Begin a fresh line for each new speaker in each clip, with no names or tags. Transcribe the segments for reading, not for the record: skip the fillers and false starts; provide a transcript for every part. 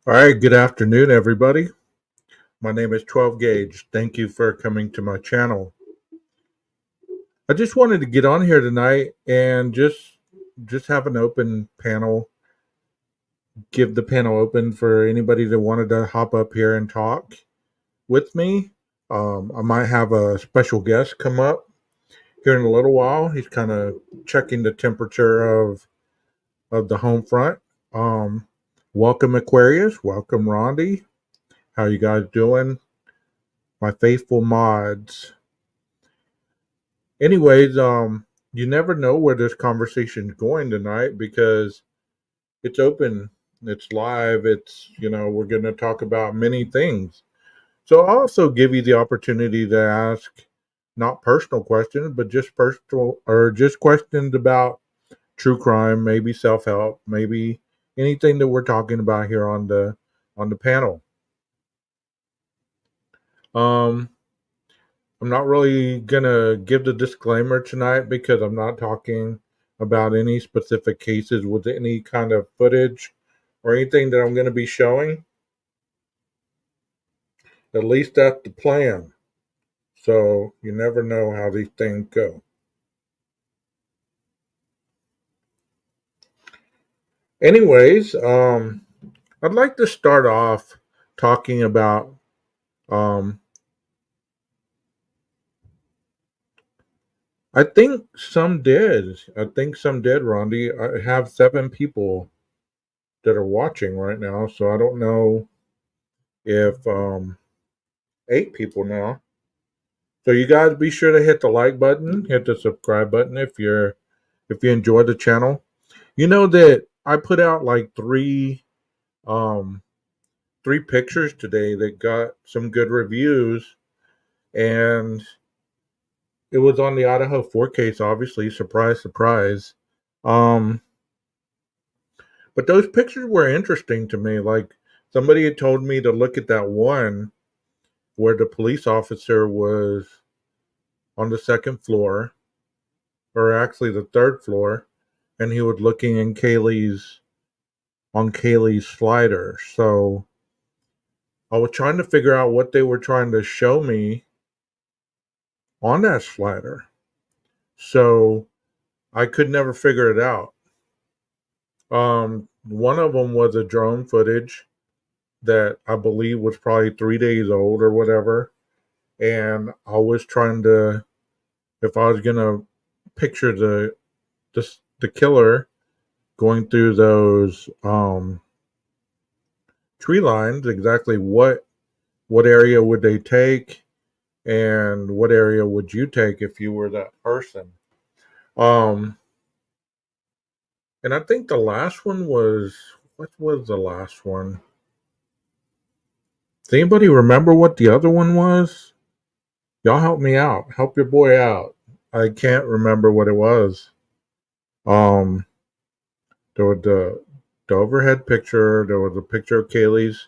All right, good afternoon, everybody. My name is 12 Gauge. Thank you for coming to my channel. I just wanted to get on here tonight and just have an open panel, give the panel open for anybody that wanted to hop up here and talk with me. I might have a special guest come up here in a little while. He's kind of checking the temperature of the home front. Um, Welcome Aquarius. Welcome Rondi. How you guys doing? My faithful mods. Anyways, you never know where this conversation's going tonight because it's open, it's live, we're going to talk about many things. So I'll also give you the opportunity to ask not personal questions, but just personal or just questions about true crime, maybe self-help, maybe anything that we're talking about here on the panel. Um I'm not really gonna give the disclaimer tonight because I'm not talking about any specific cases with any kind of footage or anything that I'm gonna be showing. At least that's the plan. So you never know how these things go. Anyways, I'd like to start off talking about um, I think some did. I think some did, Rondi. I have 7 people that are watching right now, so I don't know if 8 people now. So you guys be sure to hit the like button, hit the subscribe button if you enjoy the channel. You know that I put out like um three pictures today that got some good reviews, and it was on the Idaho 4 case, obviously, surprise surprise. Um but those pictures were interesting to me. Like, somebody had told me to look at that one where the police officer was on the second floor, or actually the third floor, and he was looking in Kaylee's slider. So I was trying to figure out what they were trying to show me on that slider. So I could never figure it out. One of them was a drone footage that I believe was probably 3 days old or whatever, and I was trying to, if I was gonna picture the killer going through those tree lines, exactly what area would they take, and what area would you take if you were that person. um and I think the last one was, what was the last one? Does anybody remember what the other one was? Y'all help me out, help your boy out. I can't remember what it was. um there was the overhead picture, there was a picture of Kaylee's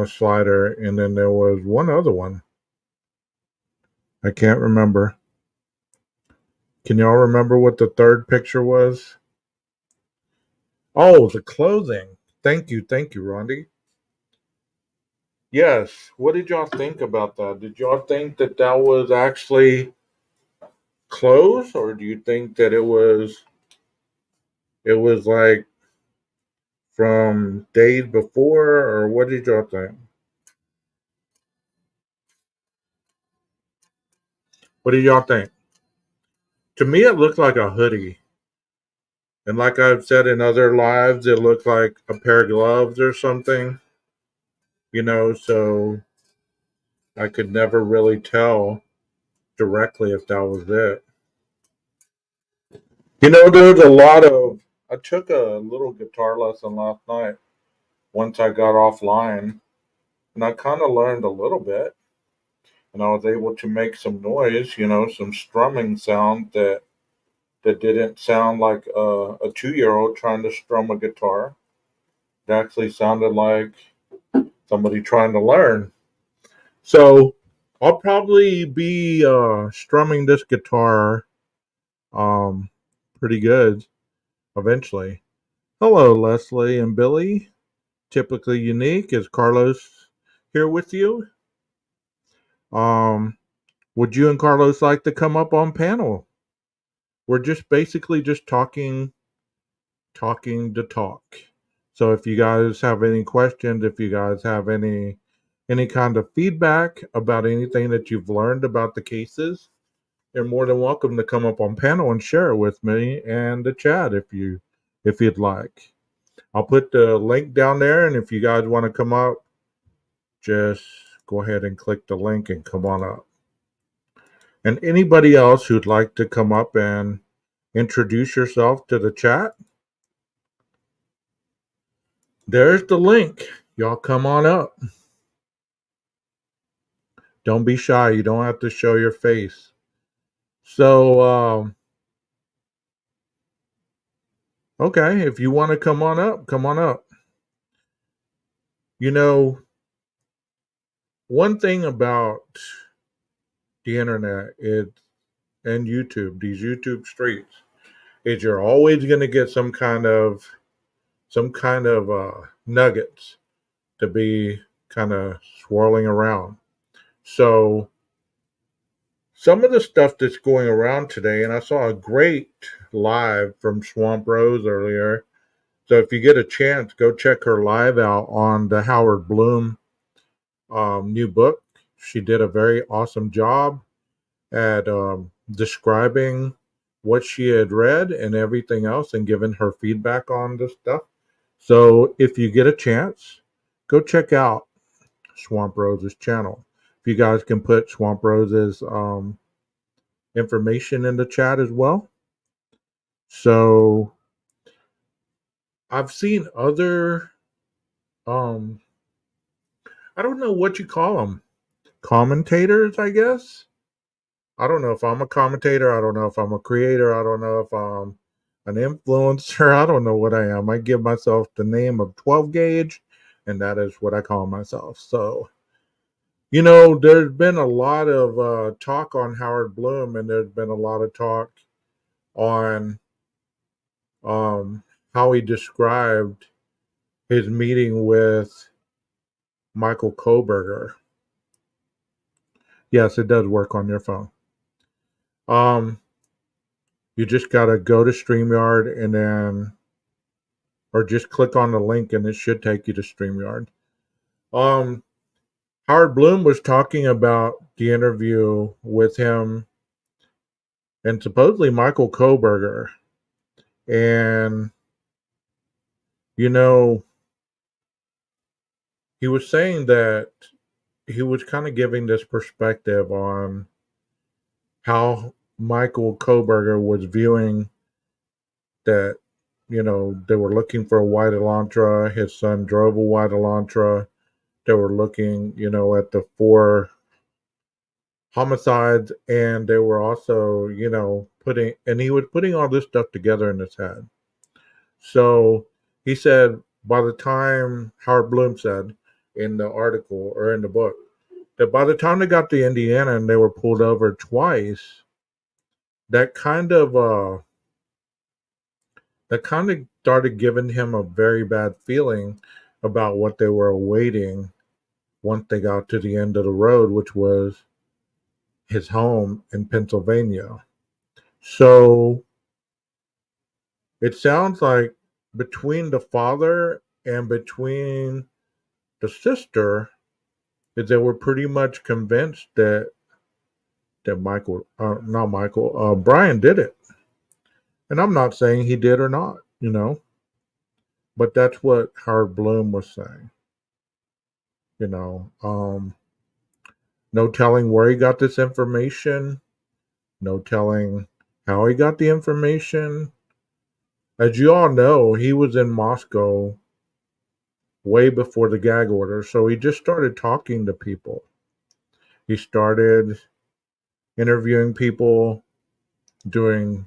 slider, and then there was one other one. I can't remember. Can y'all remember what the third picture was? Oh, the clothing. Thank you, Rondi. Yes. What did y'all think about that? Did y'all think that that was actually clothes, or do you think that it was like from days before, or what did y'all think? What did y'all think? To me, it looked like a hoodie, and like I've said in other lives, it looked like a pair of gloves or something. So I could never really tell directly if that was it. There's a lot of. I took a little guitar lesson last night once I got offline, and I kind of learned a little bit, and I was able to make some noise, some strumming sound that didn't sound like a 2 year old trying to strum a guitar. It actually sounded like somebody trying to learn. So I'll probably be strumming this guitar um, pretty good eventually. Hello, Leslie and Billy. Typically Unique. Is Carlos here with you? Um, would you and Carlos like to come up on panel? We're just basically just talking to talk. So if you guys have any questions, if you guys have any kind of feedback about anything that you've learned about the cases, you're more than welcome to come up on panel and share it with me and the chat if you'd like. I'll put the link down there, and if you guys want to come up, just go ahead and click the link and come on up. And anybody else who'd like to come up and introduce yourself to the chat, there's the link. Y'all come on up. Don't be shy. You don't have to show your face. So, okay, if you want to come on up, come on up. You know, one thing about the internet and YouTube, these YouTube streets, is you're always going to get some kind of nuggets to be kind of swirling around. So some of the stuff that's going around today, and I saw a great live from Swamp Rose earlier. So if you get a chance, go check her live out on the Howard Bloom new book. She did a very awesome job at describing what she had read and everything else and giving her feedback on the stuff. So if you get a chance, go check out Swamp Rose's channel. If you guys can put Swamp Rose's information in the chat as well. So I've seen other um I don't know what you call them, commentators, I guess. I don't know if I'm a commentator. I don't know if I'm a creator. I don't know if I'm an influencer. I don't know what I am. I give myself the name of 12 gauge, and that is what I call myself. So, there's been a lot of talk on Howard Bloom, and there's been a lot of talk on how he described his meeting with Michael Koberger. Yes, it does work on your phone. You just gotta go to StreamYard or just click on the link and it should take you to StreamYard. Howard Bloom was talking about the interview with him and supposedly Michael Koberger. And, he was saying that he was kind of giving this perspective on how Michael Koberger was viewing that, they were looking for a white Elantra. His son drove a white Elantra. They were looking, at the 4 homicides, and they were also, he was putting all this stuff together in his head. So he said, by the time, Howard Bloom said in the article or in the book, that by the time they got to Indiana and they were pulled over twice, that kind of started giving him a very bad feeling about what they were awaiting once they got to the end of the road, which was his home in Pennsylvania. So it sounds like between the father and between the sister, is they were pretty much convinced that Brian did it. And I'm not saying he did or not, but that's what Howard Bloom was saying. No telling where he got this information, no telling how he got the information. As you all know, he was in Moscow way before the gag order, so he just started talking to people. He started interviewing people, doing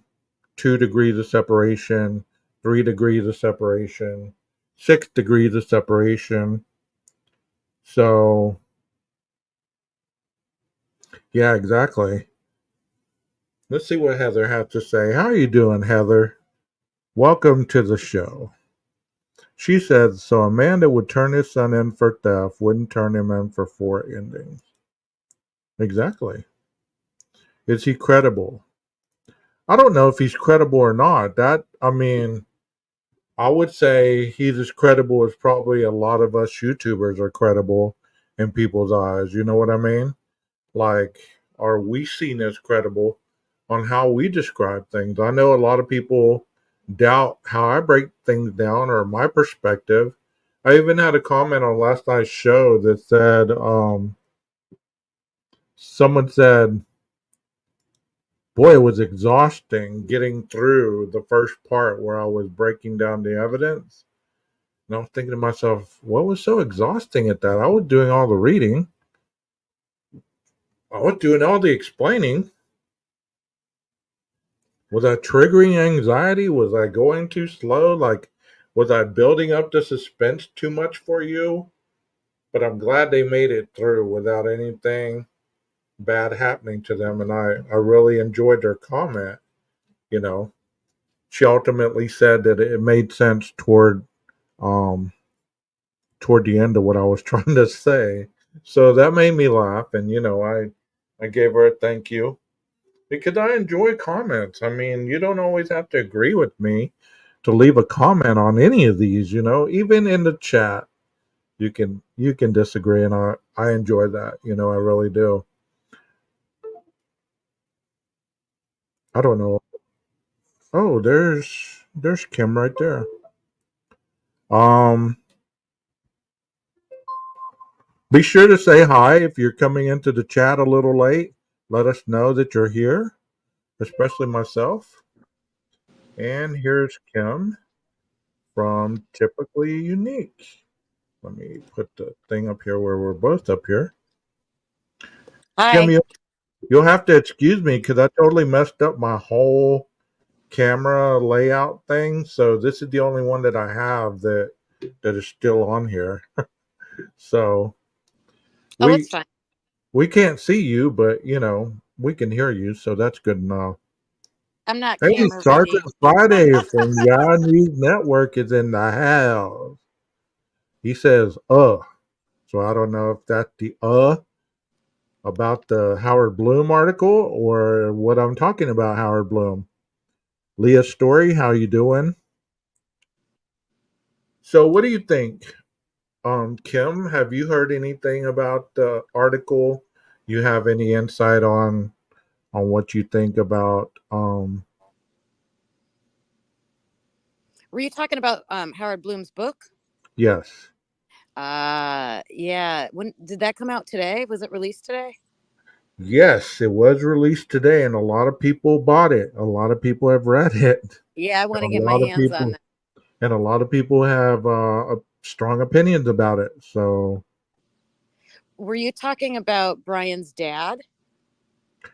2 degrees of separation, 3 degrees of separation, 6 degrees of separation. So, yeah, exactly. Let's see what Heather has to say. How are you doing, Heather? Welcome to the show. She said, so Amanda would turn his son in for theft, wouldn't turn him in for 4 endings. Exactly. Is he credible? I don't know if he's credible or not. I mean, I would say he's as credible as probably a lot of us YouTubers are credible in people's eyes. You know what I mean? Like, are we seen as credible on how we describe things? I know a lot of people doubt how I break things down or my perspective. I even had a comment on last night's show that said, someone said, boy, it was exhausting getting through the first part where I was breaking down the evidence. And I was thinking to myself, what was so exhausting at that? I was doing all the reading, I was doing all the explaining. Was I triggering anxiety? Was I going too slow? Like, was I building up the suspense too much for you? But I'm glad they made it through without anything bad happening to them. And I really enjoyed their comment. You know, she ultimately said that it made sense um, toward the end of what I was trying to say. So that made me laugh. And, I gave her a thank you because I enjoy comments. I mean, you don't always have to agree with me to leave a comment on any of these, even in the chat. You can disagree, and I enjoy that. I really do. I don't know. Oh, there's Kim right there. Um, be sure to say hi if you're coming into the chat a little late. Let us know that you're here, especially myself. And here's Kim from Typically Unique. Let me put the thing up here where we're both up here. Kim,
Hi.
you'll have to excuse me because I totally messed up my whole camera layout thing. So this is the only one that I have that is still on here. So
Oh, it's
we
fine.
we can't see you, but we can hear you. So that's good enough.
I'm not
Hey,
camera
Sergeant
ready.
Friday from Yah News Network is in the house. He says, So I don't know if that's the about the Howard Bloom article or what I'm talking about, Howard Bloom. Leah Story, how you doing? So what do you think? Kim, have you heard anything about the article? You have any insight on what you think about
Were you talking about Howard Bloom's book?
yes.
Yeah. When did that come out today? Was it released today?
Yes, it was released today and a lot of people bought it. A lot of people have read it.
Yeah, I want to
And a
get my
lot of
hands on
people
that.
and a lot of people have strong opinions about it. So
Were you talking about Brian's dad?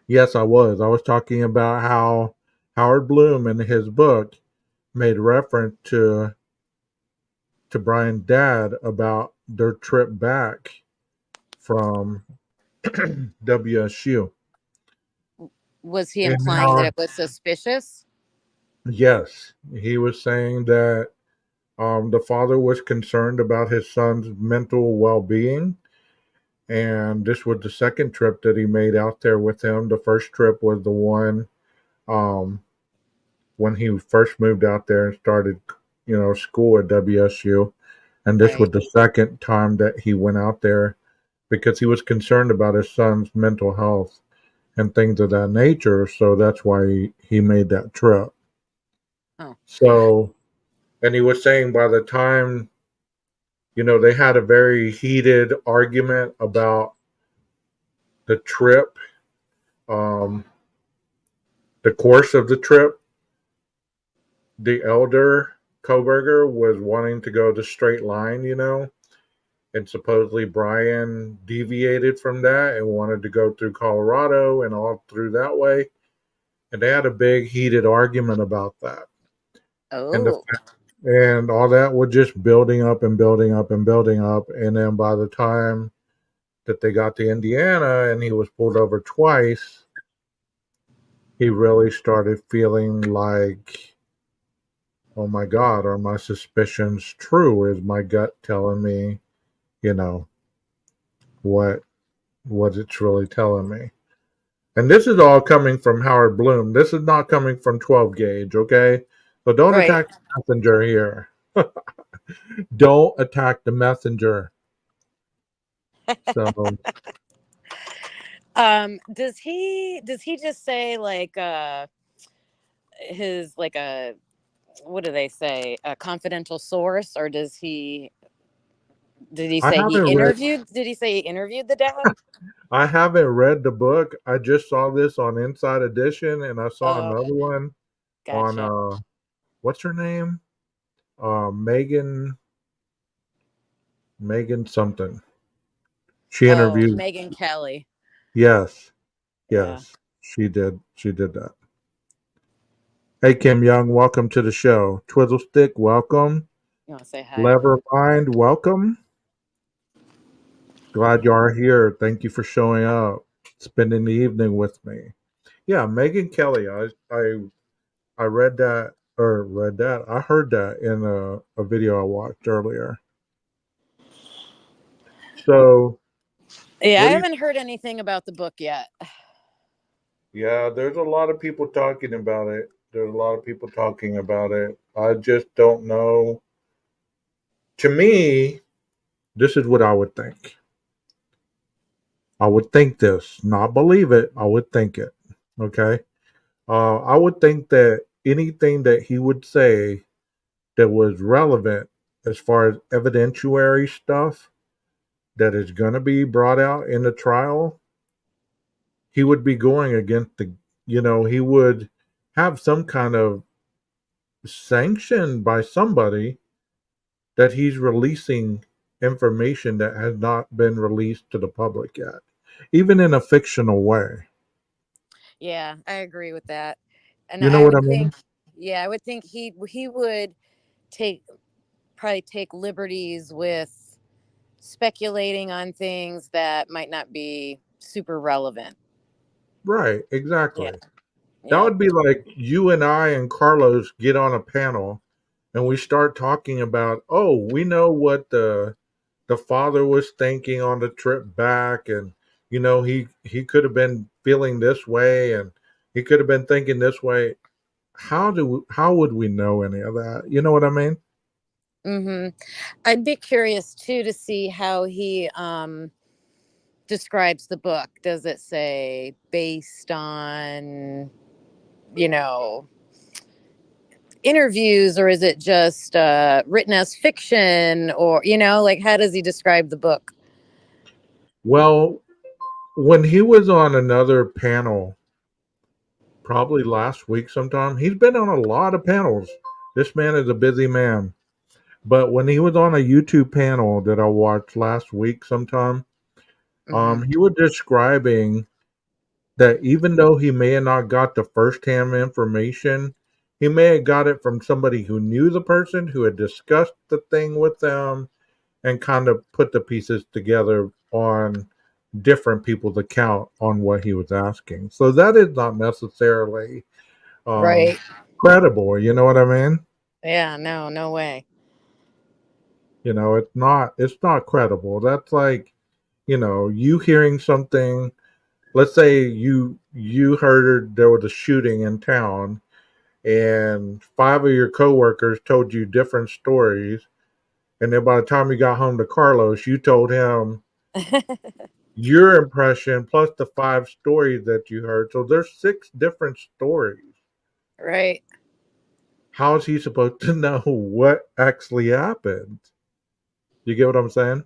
yes, I was. I was talking about how Howard Bloom in his book made reference to Brian's dad about their trip back from WSU.
Was he
And
implying that
how,
it was suspicious?
yes, he was saying that the father was concerned about his son's mental well being. And this was the second trip that he made out there with him. The first trip was the one um, when he first moved out there and started, school at WSU. And this was
Right.
the second time that he went out there because he was concerned about his son's mental health and things of that nature. So that's why he made that trip.
Oh,
So, and he was saying by the time, they had a very heated argument about the trip, um, the course of the trip. The elder Koberger was wanting to go the straight line, and supposedly Brian deviated from that and wanted to go through Colorado and all through that way. And they had a big heated argument about that. And the
oh,
and all that was just building up and building up and building up. And then by the time that they got to Indiana and he was pulled over twice, he really started feeling like oh my God, are my suspicions true? Is my gut telling me, you know, what what it's really telling me? And this is all coming from Howard Bloom. This is not coming from 12 gauge, okay? So don't
Right.
attack the messenger here. Don't attack the messenger. So
Does he just say like his like a what do they say, a confidential source, or did he
I
say
haven't read
he interviewed the dad?
I haven't read the book. I just saw this on Inside Edition and I saw
Oh,
another one on
gotcha.
what's her name? Megan something. She
Oh,
interviewed.
Megan Kelly.
Yes,
Yeah.
yes, she did. She did that. Hey, Kim Young, welcome to the show. Twizzlestick, welcome.
You want to say hi?
Levermind, welcome. Glad you are here. Thank you for showing up, spending the evening with me. Yeah, Megan Kelly. I read that or read that. I heard that in a video I watched earlier. So,
Yeah, I
what do you?
haven't heard anything about the book yet.
Yeah, there's a lot of people talking about it. There's a lot of people talking about it. I just don't know. To me, this is what I would think. I would think this, not believe it. I would think it. Okay. I would think that anything that he would say that was relevant as far as evidentiary stuff that is going to be brought out in the trial, he would be going against he would have some kind of sanction by somebody that he's releasing information that has not been released to the public yet, even in a fictional way.
Yeah, I agree with that. And
You know
I
what I
would
mean?
think, yeah, I would think he would take probably take liberties with speculating on things that might not be super relevant.
Right,
Yeah.
exactly. That
Yep.
would be like you and I and Carlos get on a panel and we start talking about, oh, we know what the father was thinking on the trip back, and he could have been feeling this way, and he could have been thinking this way. How would we know any of that? You know what I mean?
Hmm. I'd be curious too to see how he describes the book. Does it say based on, you know, interviews, or is it just written as fiction, or like how does he describe the book?
Well, when he was on another panel, probably last week sometime, he's been on a lot of panels. This man is a busy man. But when he was on a YouTube panel that I watched last week sometime,
Hmm.
he was describing that even though he may have not got the first-hand information, he may have got it from somebody who knew the person, who had discussed the thing with them, and kind of put the pieces together on different people's account on what he was asking. So that is not necessarily um,
Right.
credible. You know what I mean?
Yeah, no, no way.
It's not credible. That's like, you hearing something. Let's say you heard there was a shooting in town, and five of your coworkers told you different stories, and then by the time you got home to Carlos, you told him your impression plus the five stories that you heard. So there's six different stories.
Right.
How is he supposed to know what actually happened? You get what I'm saying?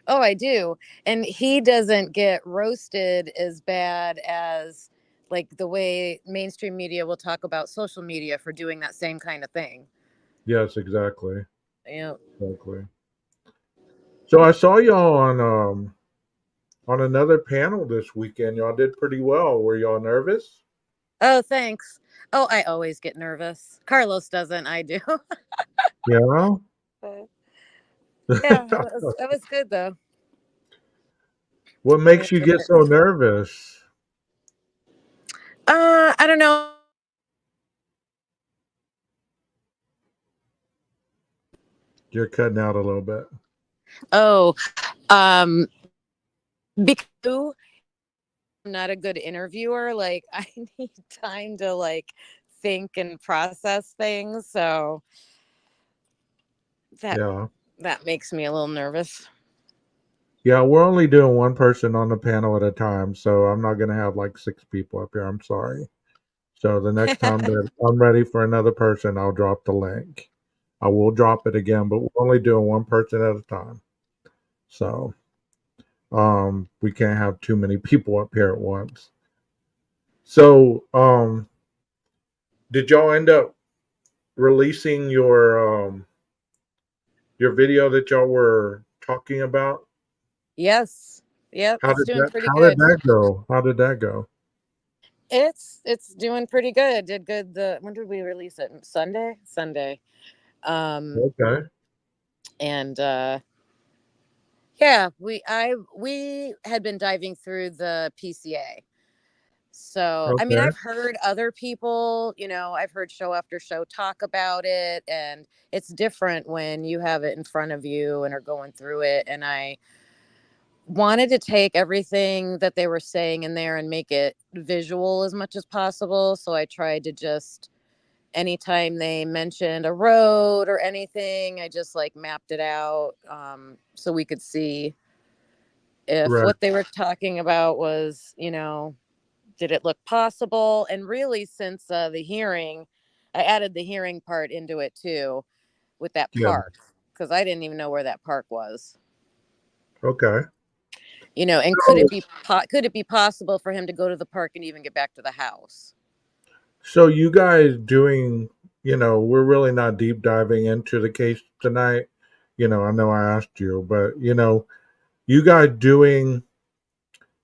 Oh, I do. And he doesn't get roasted as bad as like the way mainstream media will talk about social media for doing that same kind of thing.
Yes, exactly.
Yeah.
Exactly. So I saw y'all on another panel this weekend. Y'all did pretty well. Were y'all nervous?
Oh, thanks. Oh, I always get nervous. Carlos doesn't. I do.
Yeah.
But yeah, that was good though.
What
I
makes you
enjoyed
get
it.
so nervous?
I don't know.
You're cutting out a little bit.
Oh, um, because I'm not a good interviewer. Like I need time to like think and process things. So that
Yeah.
that makes me a little nervous.
Yeah, we're only doing one person on the panel at a time, so I'm not gonna have like 6 people up here. I'm sorry. So the next time that I'm ready for another person, I'll drop the link. I will drop it again, but we're only doing one person at a time. So we can't have too many people up here at once. So did y'all end up releasing your video that y'all were talking about?
Yes. Yep,
How
it's
did
doing
that
pretty
how did
good.
that go? How did that go?
It's doing pretty good. Did good. The when did we release it? Sunday? Sunday. Um
Okay.
and yeah, we had been diving through the PCA. So, I mean,
Okay.
I've heard other people, I've heard show after show talk about it, and it's different when you have it in front of you and are going through it. And I wanted to take everything that they were saying in there and make it visual as much as possible. So I tried to just, anytime they mentioned a road or anything, I just like mapped it out so we could see if
Right.
what they were talking about was, did it look possible? And really, since the hearing, I added the hearing part into it too with that
Yeah.
park because I didn't even know where that park was.
Okay.
And
So
could it be possible for him to go to the park and even get back to the house?
so you guys doing, we're really not deep diving into the case tonight. I know I asked you, but you guys doing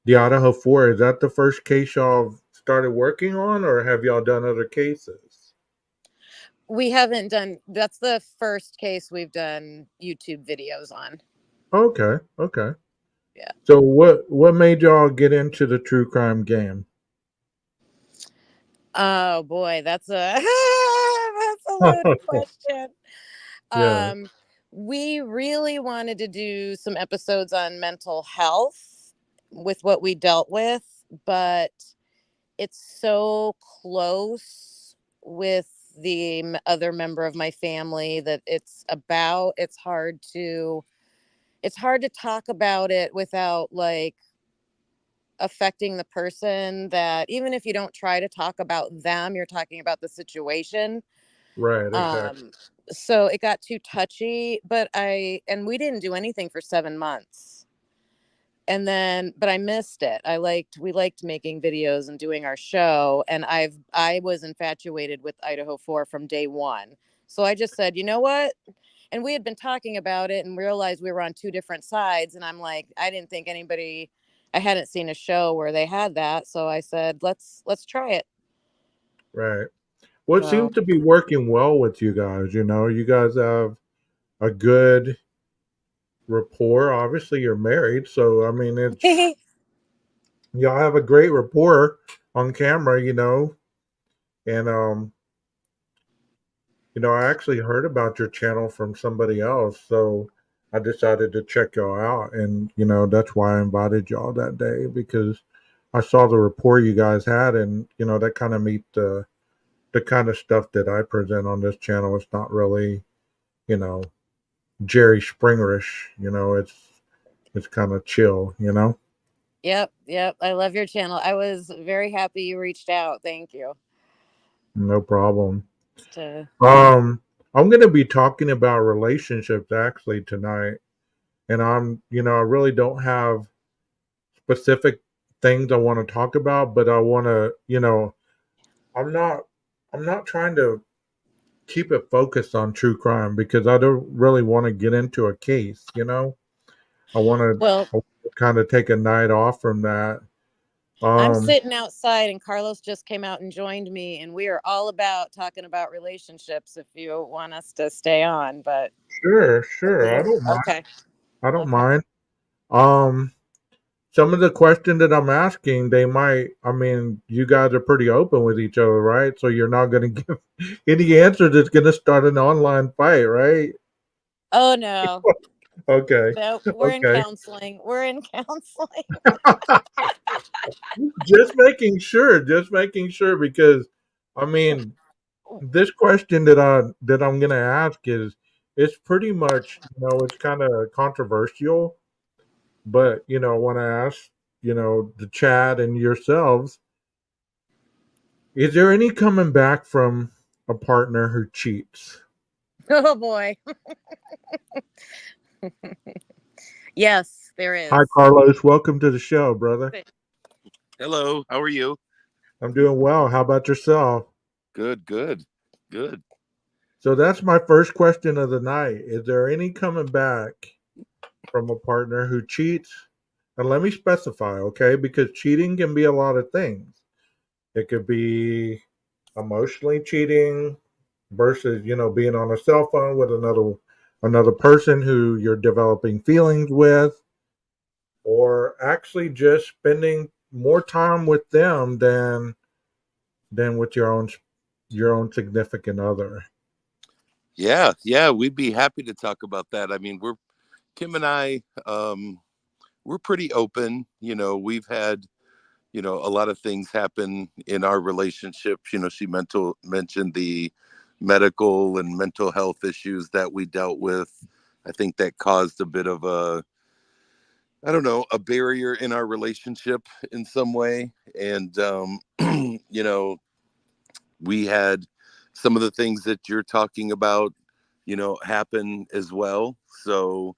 the Idaho 4, is that the first case y'all started working on, or have y'all done other cases?
We haven't done. That's the first case we've done YouTube videos on.
Okay, okay.
Yeah.
So what made y'all get into the true crime game?
Oh boy, that's a that's a loaded question.
Yeah,
Um, we really wanted to do some episodes on mental health with what we dealt with, but it's so close with the other member of my family that it's hard to talk about it without like affecting the person, that even if you don't try to talk about them, you're talking about the situation.
right, exactly.
um so it got too touchy, and we didn't do anything for 7 months. And then but I missed it. We liked making videos and doing our show, and I was infatuated with Idaho 4 from day one. So I just said, you know what? And we had been talking about it and realized we were on two different sides, and I'm like, I hadn't seen a show where they had that, so I said, let's try it.
Right. Well, it
So
seems to be working well with you guys. You guys have a good rapport. Obviously, you're married, so I mean, y'all have a great rapport on camera. And I actually heard about your channel from somebody else, so I decided to check y'all out, and that's why I invited y'all that day because I saw the rapport you guys had, and that kind of meet the kind of stuff that I present on this channel. It's not really you know Jerry Springerish. It's kind of chill.
yep, I love your channel. I was very happy you reached out. Thank you.
No problem.
To
Um, I'm going to be talking about relationships actually tonight, and I really don't have specific things I want to talk about, but I want to, I'm not, I'm not trying to keep it focused on true crime because I don't really want to get into a case. I want
well,
to kind of take a night off from that.
I'm
Um,
sitting outside and Carlos just came out and joined me, and we are all about talking about relationships if you want us to stay on, but
sure,
up to
sure. I
you.
don't mind.
Okay.
I don't
Okay.
mind. Um, some of the questions that I'm asking, they might. I mean, you guys are pretty open with each other, right? So you're not going to give any answer that's going to start an online fight, right?
Oh no.
Okay.
No, we're in
Okay.
counseling. We're in counseling.
Just making sure. Just making sure because I mean this question that I'm gonna ask is it's pretty much it's kind of controversial, but I want to ask the chat and yourselves, is there any coming back from a partner who cheats?
Oh boy. Yes, there is.
Hi, Carlos. Welcome to the show, brother.
Hello, how are you?
I'm doing well. How about yourself?
Good, good, good.
So that's my first question of the night. Is there any coming back from a partner who cheats? And let me specify, okay? Because cheating can be a lot of things. It could be emotionally cheating versus, being on a cell phone with another person who you're developing feelings with, or actually just spending more time with them than with your own significant other.
Yeah, yeah, we'd be happy to talk about that. I mean, we're Kim and I, we're pretty open. We've had, a lot of things happen in our relationship. She mentioned the medical and mental health issues that we dealt with. I think that caused a bit of I don't know, a barrier in our relationship in some way. And, you know, we had some of the things that you're talking about, happen as well. So,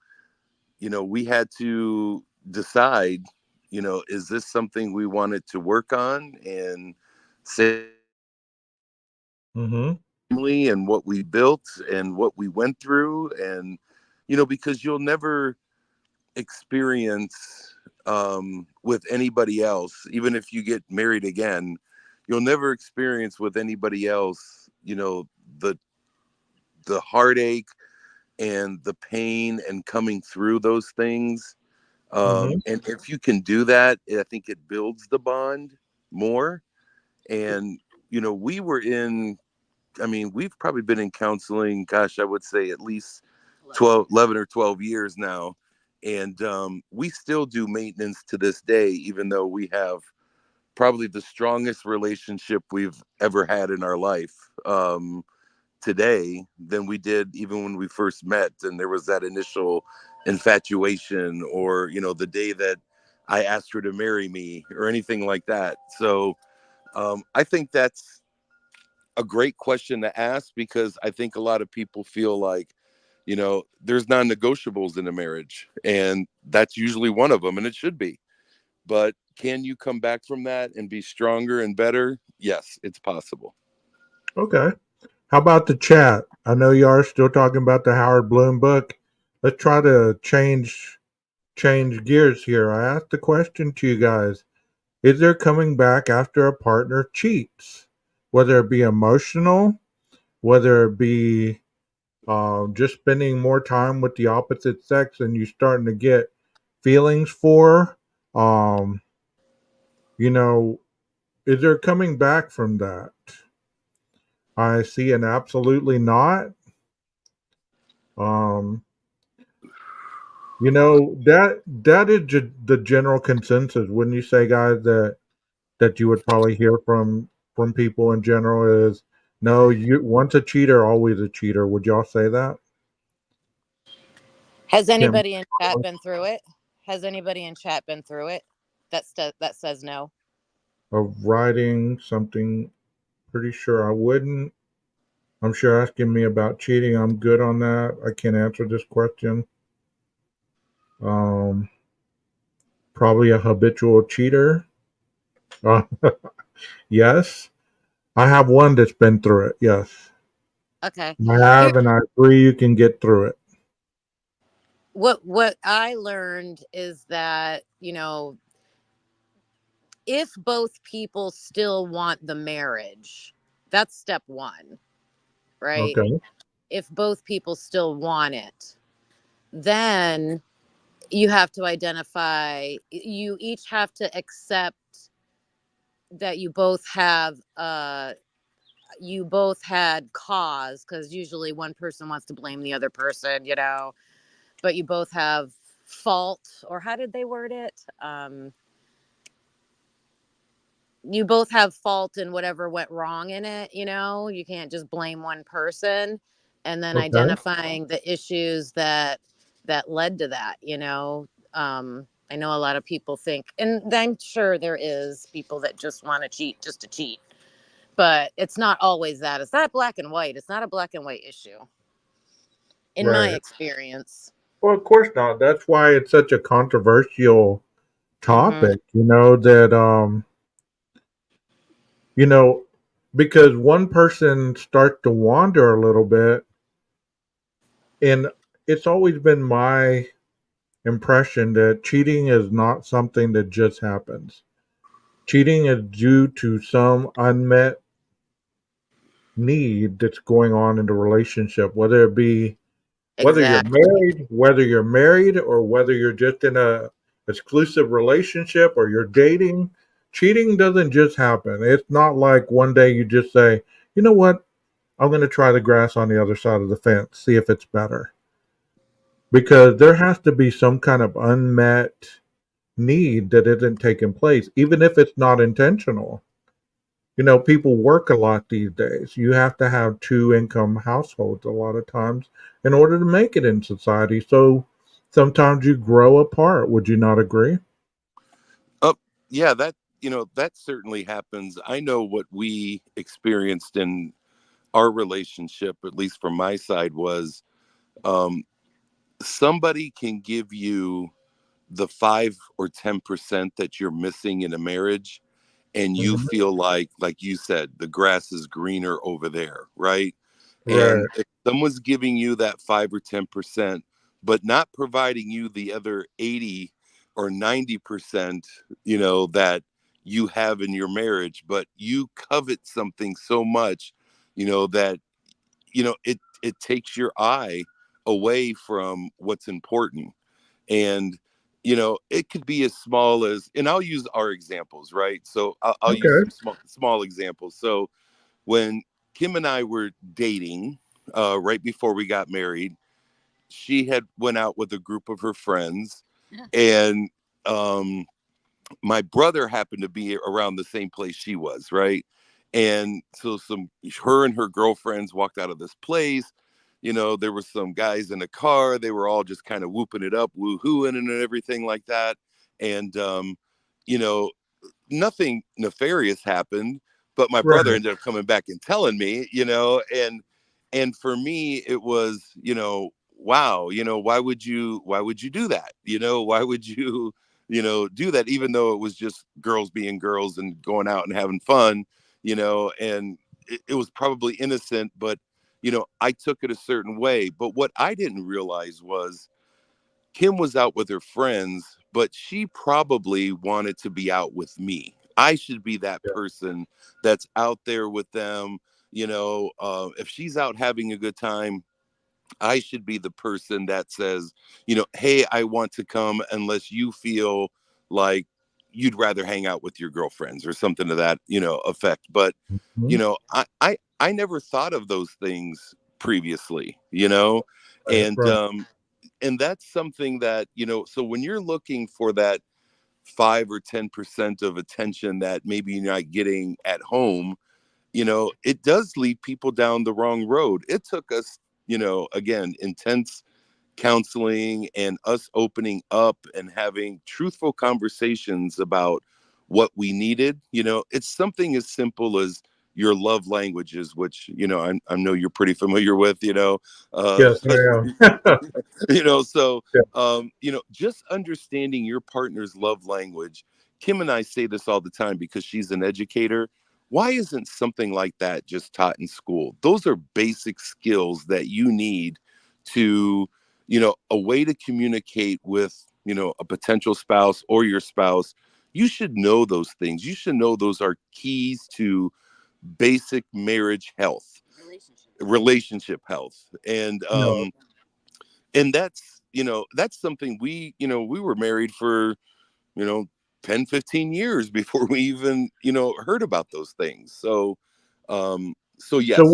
we had to decide, is this something we wanted to work on and say
Mm-hmm.
and what we built and what we went through and because you'll never experience with anybody else, even if you get married again, you'll never experience with anybody else, the heartache and the pain and coming through those things.
Mm-hmm.
And if you can do that, I think it builds the bond more. And, we were I mean, we've probably been in counseling, gosh, I would say at least 11 or 12 years now. And we still do maintenance to this day, even though we have probably the strongest relationship we've ever had in our life today than we did even when we first met. And there was that initial infatuation or, the day that I asked her to marry me or anything like that. So I think that's a great question to ask because I think a lot of people feel like, there's non-negotiables in a marriage, and that's usually one of them, and it should be. But can you come back from that and be stronger and better? Yes, it's possible.
Okay. How about the chat? I know you are still talking about the Howard Bloom book. Let's try to change gears here. I asked the question to you guys. Is there coming back after a partner cheats? Whether it be emotional, whether it be just spending more time with the opposite sex and you starting to get feelings for, um, you know, is there coming back from that? I see an absolutely not. Um, that is the general consensus. Wouldn't you say, guys, that you would probably hear from people in general is no, you once a cheater, always a cheater. Would y'all say that?
Has
Kim,
anybody in chat been through it? Has anybody in chat been through it? That says no.
of writing something, pretty sure I wouldn't. I'm sure asking me about cheating, I'm good on that. I can't answer this question. Um, Probably a habitual cheater. Uh, yes, I have one that's been through it. Yes,
Okay.
I
Here,
have, and I agree you can get through it.
what I learned is that, if both people still want the marriage, that's step 1, right?
Okay.
If both people still want it, then you have to identify, you each have to accept that you both have you both had cause, because usually one person wants to blame the other person, but you both have fault, or how did they word it? You both have fault in whatever went wrong in it. You can't just blame one person. And then
Okay.
identifying the issues that led to that. I know a lot of people think, and I'm sure there is people that just want to cheat just to cheat, but it's not always that. It's not black and white. It's not a black and white issue in my
Right.
experience.
Well, of course not. That's why it's such a controversial
Mm-hmm.
topic, that you know because one person starts to wander a little bit, and it's always been my impression that cheating is not something that just happens. Cheating is due to some unmet need that's going on in the relationship, whether you're
Exactly.
married or whether you're just in a exclusive relationship or you're dating. Cheating doesn't just happen. It's not like one day you just say, you know what, I'm going to try the grass on the other side of the fence, see if it's better. Because there has to be some kind of unmet need that isn't taking place, even if it's not intentional. People work a lot these days. You have to have two income households a lot of times in order to make it in society. So sometimes you grow apart. Would you not agree?
Oh, yeah, that certainly happens. I know what we experienced in our relationship, at least from my side, was um, somebody can give you the 5 or 10% that you're missing in a marriage, and you
Mhm.
feel like you said, the grass is greener over there, right? And
Right.
if someone's giving you that 5 or 10%, but not providing you the other 80 or 90%, that you have in your marriage, but you covet something so much, that it takes your eye away from what's important. And it could be as small as, and I'll use our examples, right? So I'll use
Okay.
some small examples. So when Kim and I were dating, right before we got married, she had went out with a group of her friends, and um, my brother happened to be around the same place she was, right? And so her and her girlfriends walked out of this place. There were some guys in the car. They were all just kind of whooping it up, woo-hooing and everything like that. And you know, nothing nefarious happened, but my brother
Right.
ended up coming back and telling me, and for me it was, wow, why would you do that? Why would you, do that, even though it was just girls being girls and going out and having fun, and it was probably innocent, but I took it a certain way. But what I didn't realize was Kim was out with her friends, but she probably wanted to be out with me. I should be that
Yeah.
person that's out there with them. If she's out having a good time, I should be the person that says, hey, I want to come unless you feel like you'd rather hang out with your girlfriends or something to that, effect. But,
Mhm.
I never thought of those things previously,
Right.
and,
Right.
and that's something that, so when you're looking for that 5 or 10% of attention that maybe you're not getting at home, it does lead people down the wrong road. It took us, again, intense counseling and us opening up and having truthful conversations about what we needed. It's something as simple as your love languages, which, I know you're pretty familiar with,
Yes,
especially,
I am.
so,
Yeah.
just understanding your partner's love language. Kim and I say this all the time because she's an educator. Why isn't something like that just taught in school? Those are basic skills that you need to, a way to communicate with, a potential spouse or your spouse. You should know those things. You should know those are keys to basic marriage health, relationship health.
No.
And that's something we were married for, you know 10, 15 years before we even heard about those things. So So
So
yes,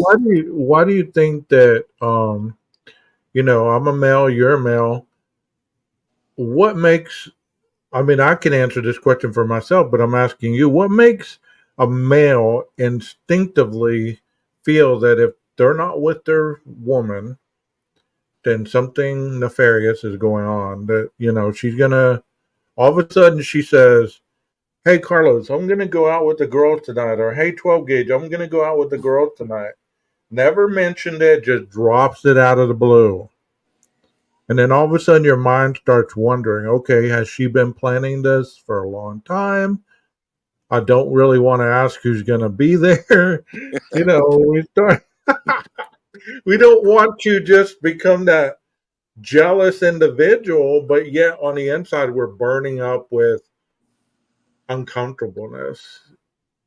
why do you think that I'm a male, you're a male. What makes I mean, I can answer this question for myself, but I'm asking you, what makes a male instinctively feel that if they're not with their woman, then something nefarious is going on? That, she's going to, all of a sudden, she says, "Hey, Carlos, I'm going to go out with the girls tonight." Or, "Hey, 12 gauge, I'm going to go out with the girls tonight." Never mentioned it, just drops it out of the blue. And then all of a sudden, your mind starts wondering, okay, has she been planning this for a long time? I don't really want to ask who's going to be there. We start. We don't want to just become that jealous individual, but yet on the inside we're burning up with uncomfortableness.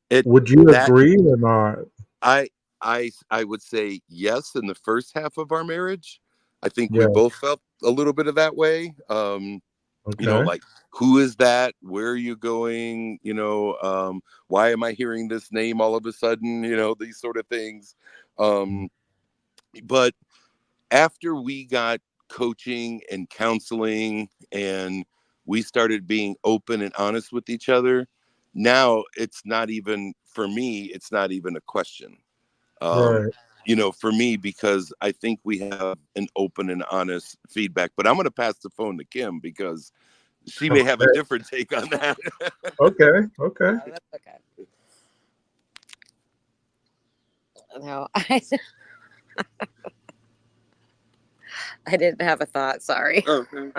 it
Would you
that
agree or not?
I I would say yes in the first half of our marriage. I think we
Yeah.
both felt a little bit of that way.
Okay.
Like, who is that? Where are you going? Why am I hearing this name all of a sudden? These sort of things. Um, but after we got coaching and counseling and we started being open and honest with each other, now it's not even, for me, it's not even a question. um,
Right.
for me, because I think we have an open and honest feedback. But I'm going to pass the phone to Kim because she may have a
Okay.
different take on that.
Okay. Okay.
Oh, that's okay. No, I didn't have a thought. Sorry.
Okay.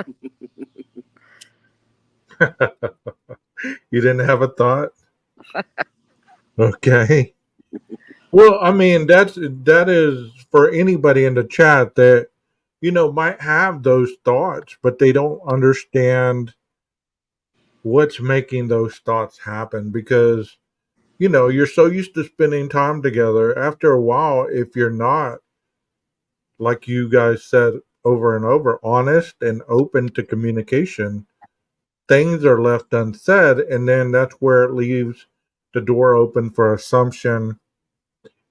You didn't have a thought? Okay. Well, I mean, that is for anybody in the chat that might have those thoughts, but they don't understand what's making those thoughts happen because you're so used to spending time together. After a while, if you're not, like you guys said over and over, honest and open to communication, things are left unsaid, and then that's where it leaves the door open for assumption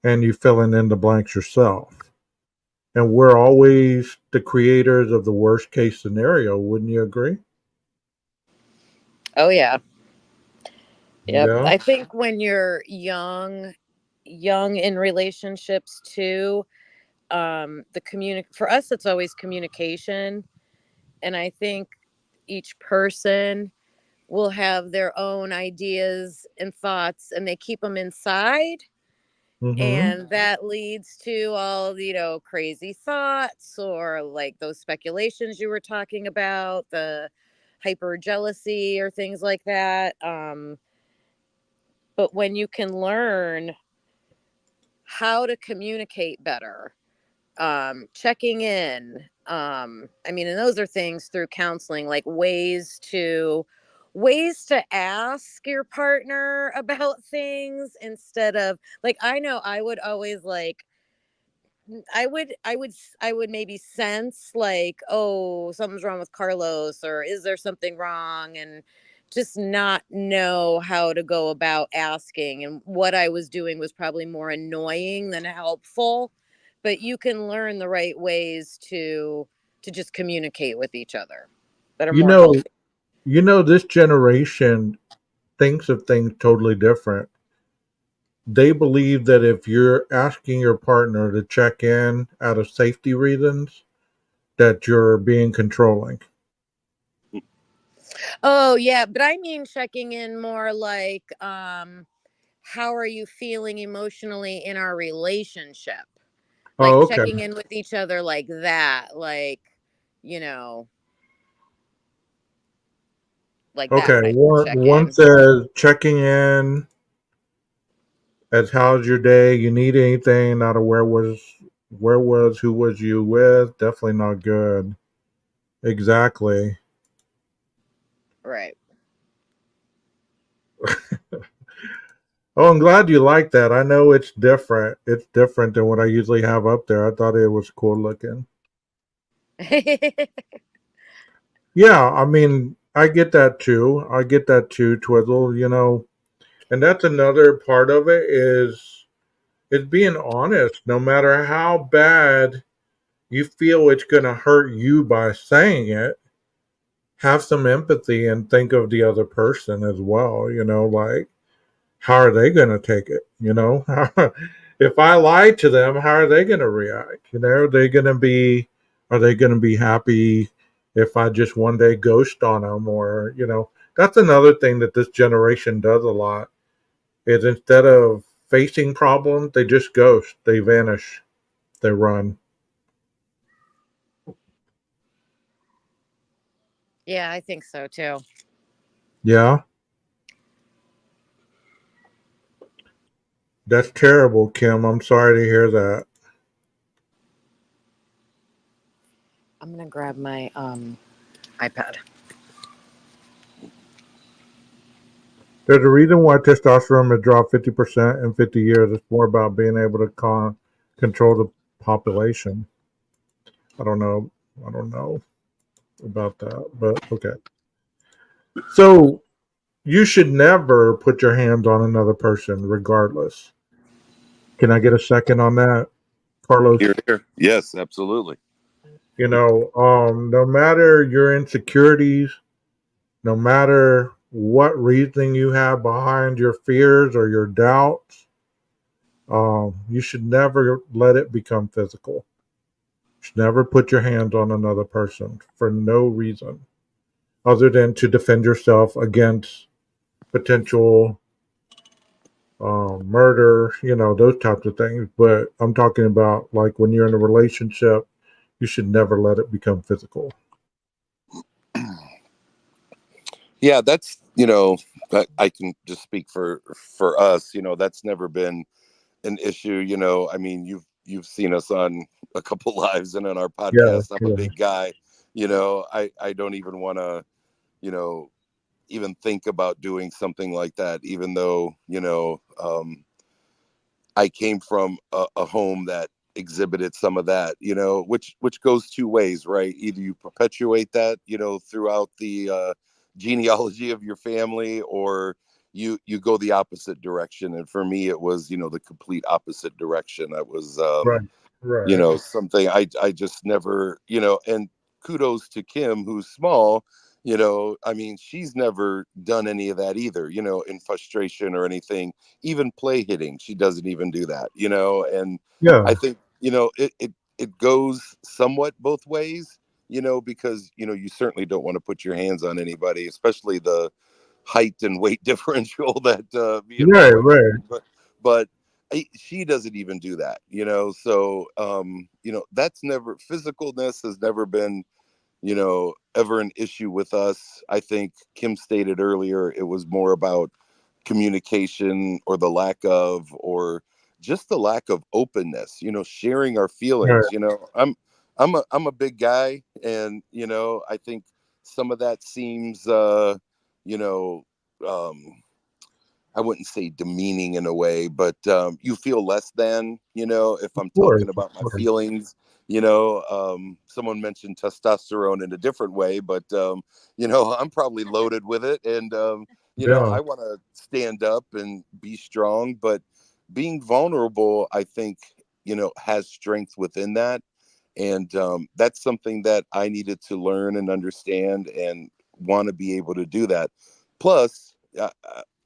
and you filling in the blanks yourself. And we're always the creators of the worst case scenario, wouldn't you agree?
Oh yeah. Yep.
Yeah.
I think when you're young in relationships too, for us it's always communication, and I think each person will have their own ideas and thoughts and they keep them inside,
Mm-hmm.
and that leads to all crazy thoughts or like those speculations you were talking about, the hyper jealousy or things like that. But when you can learn how to communicate better, checking in, I mean, and those are things through counseling, like ways to ask your partner about things instead of, like, I know I would always like I would maybe sense like, oh, something's wrong with Carlos, or is there something wrong, and just not know how to go about asking. And what I was doing was probably more annoying than helpful. But you can learn the right ways to just communicate with each other that are
You
more
know,
healthy.
this generation thinks of things totally different. They believe that if you're asking your partner to check in out of safety reasons, that you're being controlling.
Oh yeah, but I mean checking in more like, how are you feeling emotionally in our relationship? Like
Oh, okay.
checking in with each other like that, you know, like that
Okay.
type of check
One
in.
says checking in as how's your day? You need anything? Not a who was you with? Definitely not good. Exactly.
Right.
Oh, I'm glad you like that. I know it's different. It's different than what I usually have up there. I thought it was cool looking. Yeah, I mean, I get that too. I get that too, Twizzle, and that's another part of it is It's being honest, no matter how bad you feel it's going to hurt you by saying it. Have some empathy and think of the other person as well. Like, how are they going to take it? If I lie to them, how are they going to react? Are they going to be happy if I just one day ghost on them? Or, that's another thing that this generation does a lot is instead of facing problems, they just ghost, they vanish, they run.
Yeah, I think so too.
Yeah, that's terrible, Kim. I'm sorry to hear that.
I'm gonna grab my iPad.
There's a reason why testosterone has dropped 50% in 50 years. It's more about being able to control the population. I don't know. I don't know about that, but okay. So you should never put your hands on another person, regardless. Can I get a second on that, Carlos?
Here. Yes, absolutely.
No matter your insecurities, no matter what reasoning you have behind your fears or your doubts, you should never let it become physical. You should never put your hands on another person for no reason other than to defend yourself against potential murder, those types of things. But I'm talking about like when you're in a relationship, you should never let it become physical.
Yeah, that's I can just speak for us. That's never been an issue. I mean, you've seen us on a couple lives and on our
Yeah,
podcast. I'm a
yeah,
big guy. I don't even want to you know even think about doing something like that, even though I came from a home that exhibited some of that, which goes two ways, right? Either you perpetuate that, throughout the genealogy of your family, or you go the opposite direction. And for me, it was, the complete opposite direction. I was,
right, right.
something I just never, and kudos to Kim, who's small. I mean, she's never done any of that either, in frustration or anything, even play hitting. She doesn't even do that, and
Yeah,
I think, it goes somewhat both ways, because, you certainly don't want to put your hands on anybody, especially the height and weight differential that me and my
right,
wife
right.
share. But she doesn't even do that, so that's never, physicalness has never been, ever an issue with us. I think Kim stated earlier it was more about communication, or the lack of, or just the lack of openness, sharing our
Right.
feelings. I'm a big guy, and I think some of that seems you know um I wouldn't say demeaning in a way, but you feel less than, if
Of
I'm
course,
talking
of
about my
course.
feelings. Someone mentioned testosterone in a different way, but I'm probably loaded with it, and
Yeah,
I want to stand up and be strong, but being vulnerable, I think, has strength within that, and that's something that I needed to learn and understand, and want to be able to do that. Plus,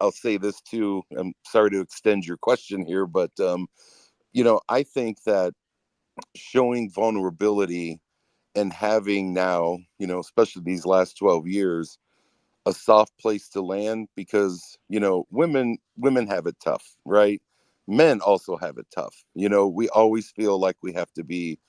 I'll say this too. I'm sorry to extend your question here, but I think that showing vulnerability, and having now, especially these last 12 years, a soft place to land, because women have it tough, right? Men also have it tough. We always feel like we have to be,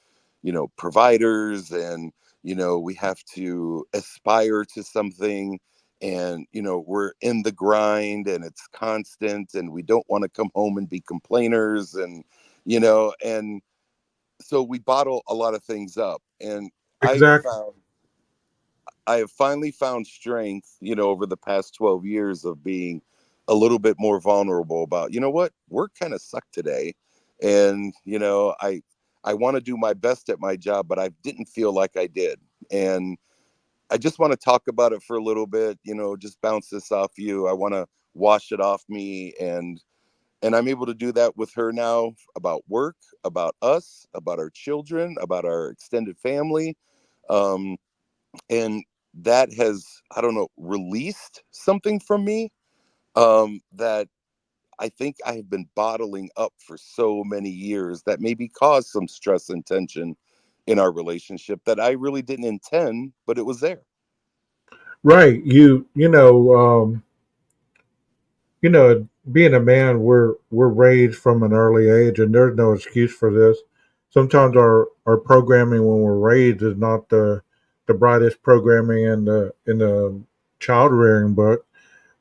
providers, and we have to aspire to something, and we're in the grind, and it's constant, and we don't want to come home and be complainers, and so we bottle a lot of things up, and I
exactly.
found I have finally found strength, over the past 12 years of being a little bit more vulnerable about, what, work kind of sucked today. And, I want to do my best at my job, but I didn't feel like I did. And I just want to talk about it for a little bit, just bounce this off you. I want to wash it off me, and And I'm able to do that with her now about work, about us, about our children, about our extended family. Um, and that has, I don't know, released something from me that I think I have been bottling up for so many years that maybe caused some stress and tension in our relationship that I really didn't intend, but it was there.
Right. Being a man, we're raised from an early age, and there's no excuse for this. Sometimes our programming when we're raised is not the brightest programming in the child rearing book.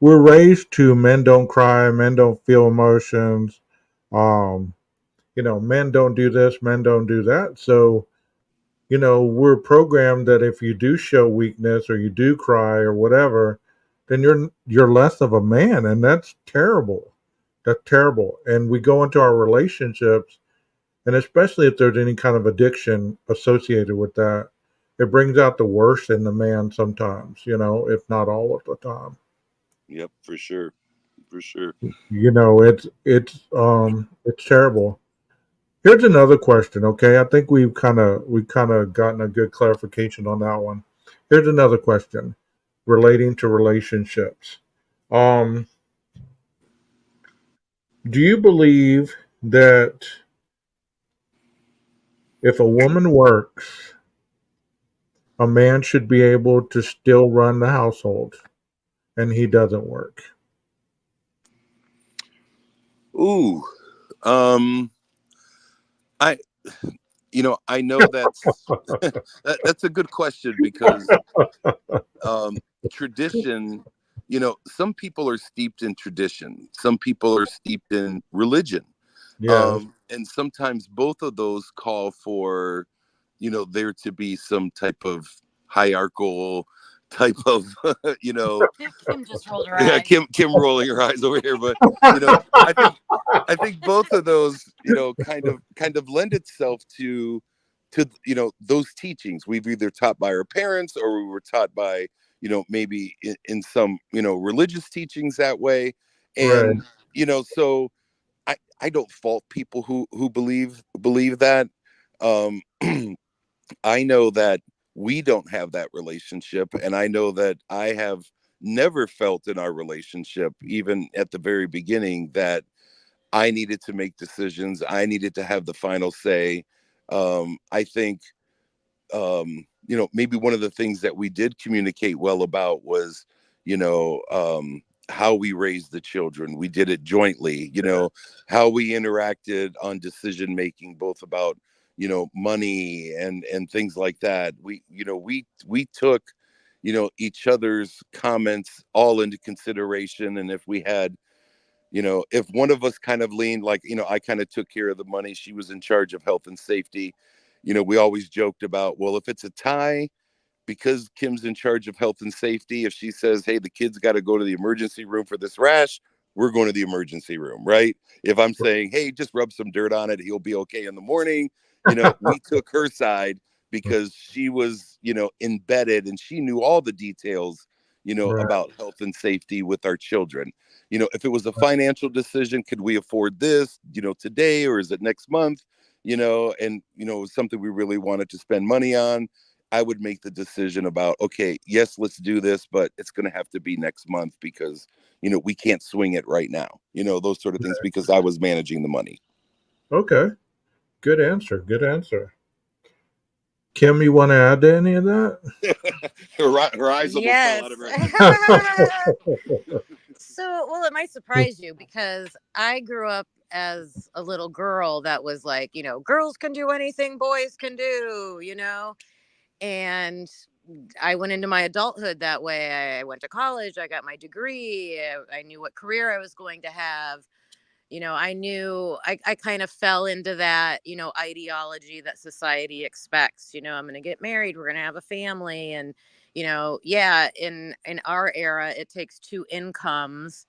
We're raised to men don't cry, men don't feel emotions. Um, Men don't do this, men don't do that. So we're programmed that if you do show weakness or you do cry or whatever, then you're less of a man, and that's terrible. That's terrible. And we go into our relationships, and especially if there's any kind of addiction associated with that, it brings out the worst in the man sometimes, if not all of the time.
Yep, for sure. For sure.
It's terrible. Here's another question, okay? I think we kind of gotten a good clarification on that one. Here's another question relating to relationships. Um, do you believe that if a woman works, a man should be able to still run the household and he doesn't work?
Ooh. Um I I know that's a good question because tradition, some people are steeped in tradition. Some people are steeped in religion.
Yes,
And sometimes both of those call for, there to be some type of hierarchical type of, you know,
Kim just rolled her
yeah,
eyes.
Kim rolling her eyes over here, but you know, I think both of those, kind of lend itself to those teachings we've either taught by our parents or we were taught by maybe in some religious teachings that way.
right,
And so I don't fault people who believe that. um I know that we don't have that relationship, and I know that I have never felt in our relationship, even at the very beginning, that I needed to make decisions. I needed to have the final say. I think, maybe one of the things that we did communicate well about was, you know, um, how we raised the children. We did it jointly, how we interacted on decision making, both about, money and things like that. We took, each other's comments all into consideration. And if we had, if one of us kind of leaned, like, I kind of took care of the money, she was in charge of health and safety. We always joked about, well, if it's a tie, because Kim's in charge of health and safety, if she says, hey, the kid's got to go to the emergency room for this rash, we're going to the emergency room, right? If I'm saying, hey, just rub some dirt on it, he'll be okay in the morning, we took her side because she was, embedded and she knew all the details,
right,
about health and safety with our children. If it was a financial decision, could we afford this, today, or is it next month? And it was something we really wanted to spend money on. I would make the decision about, okay, yes, let's do this, but it's going to have to be next month because, we can't swing it right now, those sort of things, because I was managing the money.
okay. Good answer. Good answer. Kim, you want to add to any of that?
Her eyes almost fell
Yes.
out of her head.
So, well, it might surprise you because I grew up as a little girl that was like, girls can do anything boys can do. And I went into my adulthood that way. I went to college, I got my degree, I knew what career I was going to have. I knew I kind of fell into that, ideology that society expects. I'm going to get married, we're going to have a family. And, yeah, in our era, it takes two incomes,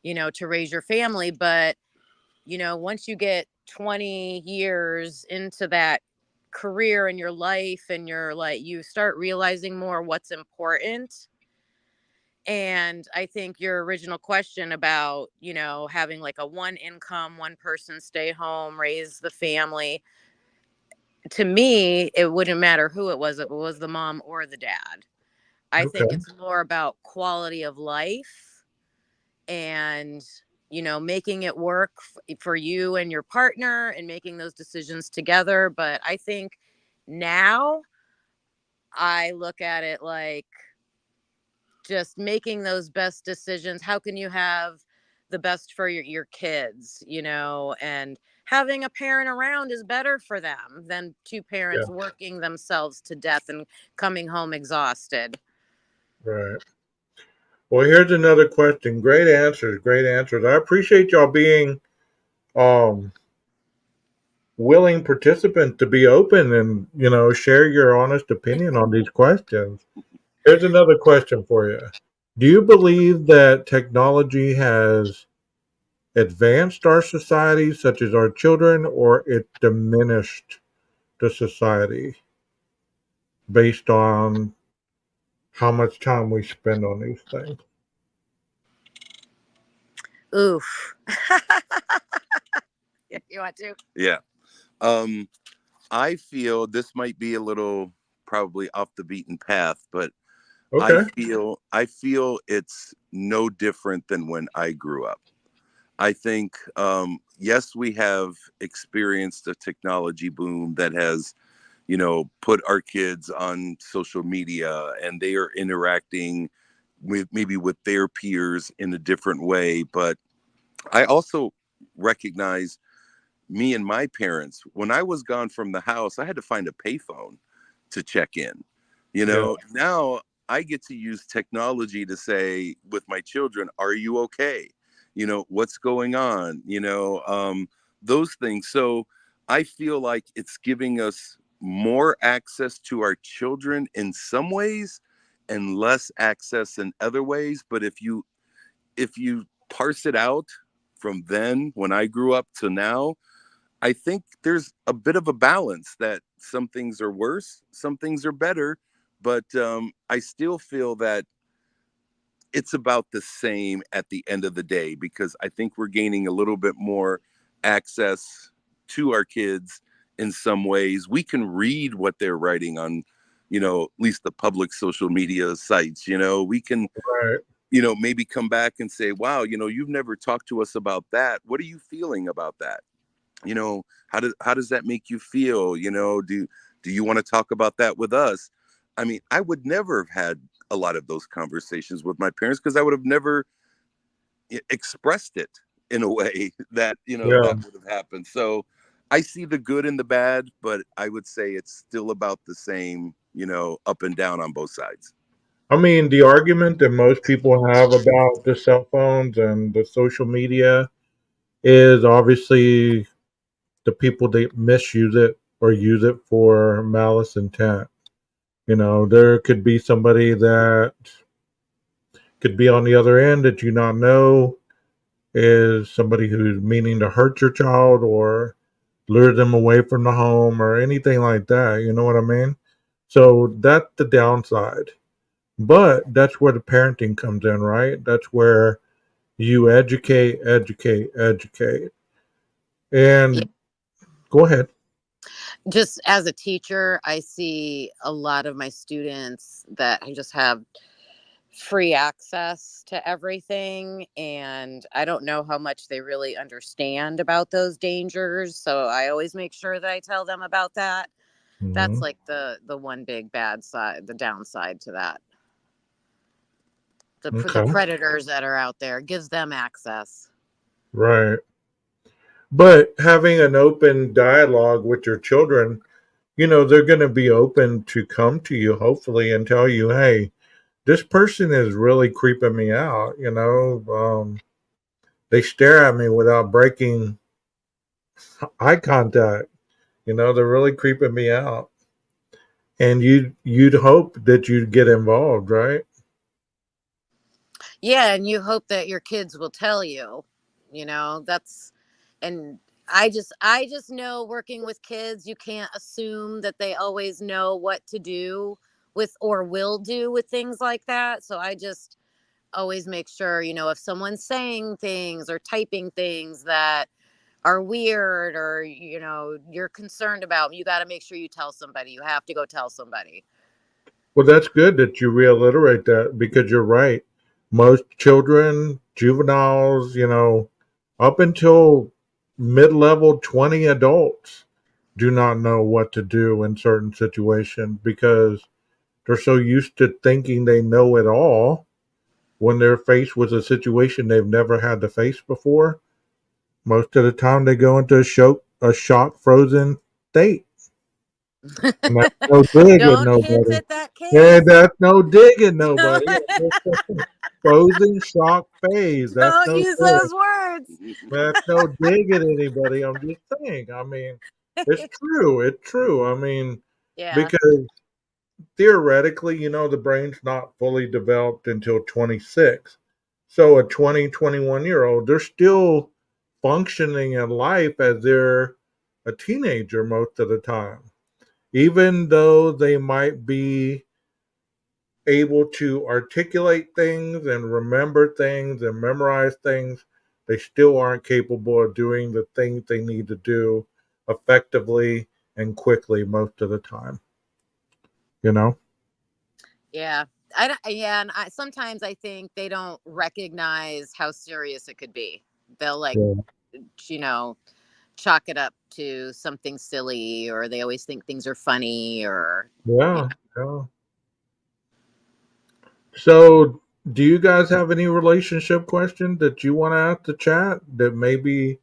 to raise your family. But, once you get 20 years into that career in your life and you're like, you start realizing more what's important. And I think your original question about, having like a one income, one person stay home, raise the family, to me, it wouldn't matter who it was, if it was the mom or the dad. I think
Okay.
it's more about quality of life and, making it work for you and your partner and making those decisions together. But I think now I look at it like just making those best decisions. How can you have the best for your kids, and having a parent around is better for them than two
Yeah.
parents working themselves to death and coming home exhausted.
Right. Well, here's another question. Great answers. Great answers. I appreciate y'all being um willing participant to be open and share your honest opinion on these questions. Here's another question for you. Do you believe that technology has advanced our society, such as our children, or it diminished the society based on how much time we spend on these things?
Oof. You want to?
Yeah. Um, I feel this might be a little probably off the beaten path, but I
Okay.
feel I feel it's no different than when I grew up. I think yes, we have experienced a technology boom that has, put our kids on social media and they are interacting with maybe with their peers in a different way. But I also recognize me and my parents, when I was gone from the house, I had to find a payphone to check in.
Yeah.
Now I get to use technology to say with my children, are you okay? What's going on? Those things. So I feel like it's giving us more access to our children in some ways and less access in other ways. But if you parse it out from then when I grew up to now, I think there's a bit of a balance that some things are worse, some things are better, but I still feel that it's about the same at the end of the day because I think we're gaining a little bit more access to our kids in some ways. We can read what they're writing on, at least the public social media sites. We can,
Right.
maybe come back and say, wow, you've never talked to us about that. What are you feeling about that? How does that make you feel? Do you want to talk about that with us? I mean, I would never have had a lot of those conversations with my parents because I would have never expressed it in a way that
Yeah.
that would have happened. So I see the good and the bad, but I would say it's still about the same, up and down on both sides.
I mean, the argument that most people have about the cell phones and the social media is obviously the people that misuse it or use it for malice intent. There could be somebody that could be on the other end that you not know is somebody who's meaning to hurt your child or lure them away from the home or anything like that. You know what I mean? So that's the downside. But that's where the parenting comes in, right? That's where you educate, educate, educate.
Yeah.
And go ahead.
Just as a teacher, I see a lot of my students that just have free access to everything, and I don't know how much they really understand about those dangers, so I always make sure that I tell them about that. That's
Hmm.
like the one big bad side, the downside to that. The
Okay.
predators that are out there, gives them access.
Right. But having an open dialogue with your children, they're going to be open to come to you, hopefully, and tell you, hey, this person is really creeping me out. They stare at me without breaking eye contact. They're really creeping me out. And you'd hope that you'd get involved, right?
Yeah, and you hope that your kids will tell you, that's, and I just know, working with kids, you can't assume that they always know what to do with or will do with things like that. So I just always make sure, if someone's saying things or typing things that are weird or, you're concerned about, you got to make sure you tell somebody. You have to go tell somebody.
Well, that's good that you reiterate that because you're right. Most children, juveniles, up until mid-level 20 adults do not know what to do in certain situations because they're so used to thinking they know it all when they're faced with a situation they've never had to face before. Most of the time they go into a shock frozen state. And that's no dig at
Don't hint
nobody.
at that
And
case.
that's no dig at nobody. Frozen shock phase. That's
Don't
no
use
dig.
those words.
That's no dig at anybody. I'm just saying. I mean, it's true. It's true. I mean,
Yeah.
because theoretically, the brain's not fully developed until 26. So a 20, 21-year old, they're still functioning in life as they're a teenager most of the time. Even though they might be able to articulate things and remember things and memorize things, they still aren't capable of doing the things they need to do effectively and quickly most of the time. You know?
Yeah. Yeah. And sometimes I think they don't recognize how serious it could be. They'll
Yeah.
you know, chalk it up to something silly, or they always think things are funny, or,
Yeah. Yeah. So, do you guys have any relationship questions that you want to ask the chat that maybe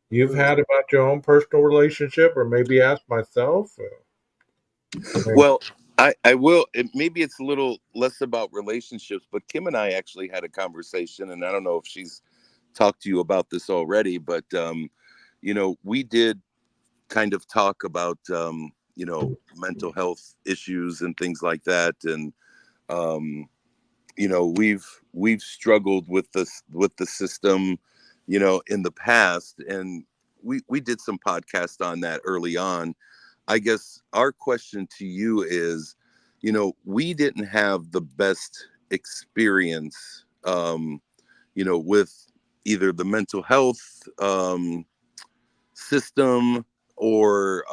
you've had about your own personal relationship, or maybe ask myself?
Well, I will. Maybe it's a little less about relationships, but Kim and I actually had a conversation, and I don't know if she's talked to you about this already, but we did kind of talk about mental health issues and things like that, and we've struggled with the system, in the past, and we did some podcasts on that early on. I guess our question to you is, we didn't have the best experience, with either the mental health system or,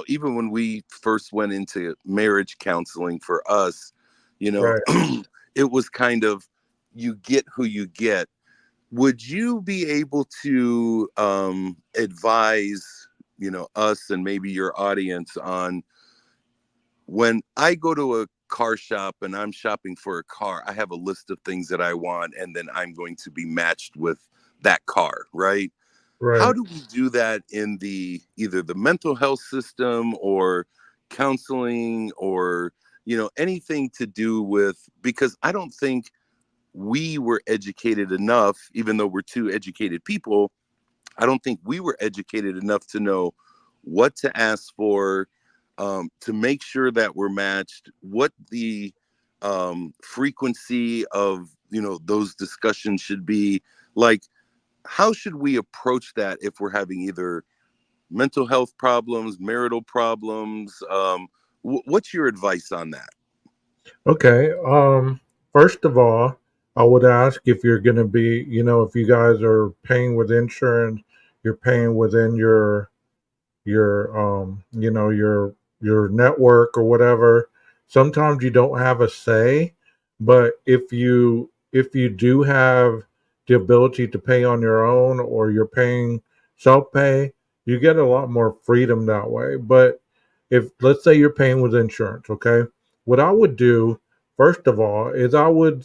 even when we first went into marriage counseling for us,
Right.
it was kind of, you get who you get. Would you be able to advise, us and maybe your audience on, when I go to a car shop and I'm shopping for a car, I have a list of things that I want, and then I'm going to be matched with that car, right? How
Right.
do we do that in either the mental health system or counseling, or anything to do with, because I don't think we were educated enough, even though we're two educated people. I don't think we were educated enough to know what to ask for, to make sure that we're matched, what the frequency of those discussions should be. Like, how should we approach that if we're having either mental health problems, marital problems? What's your advice on that?
Okay. First of all, I would ask if you're going to be, if you guys are paying with insurance, you're paying within your network or whatever. Sometimes you don't have a say, but if you do have the ability to pay on your own, or you're paying self-pay, you get a lot more freedom that way. But if, let's say, you're paying with insurance, okay, what I would do first of all is I would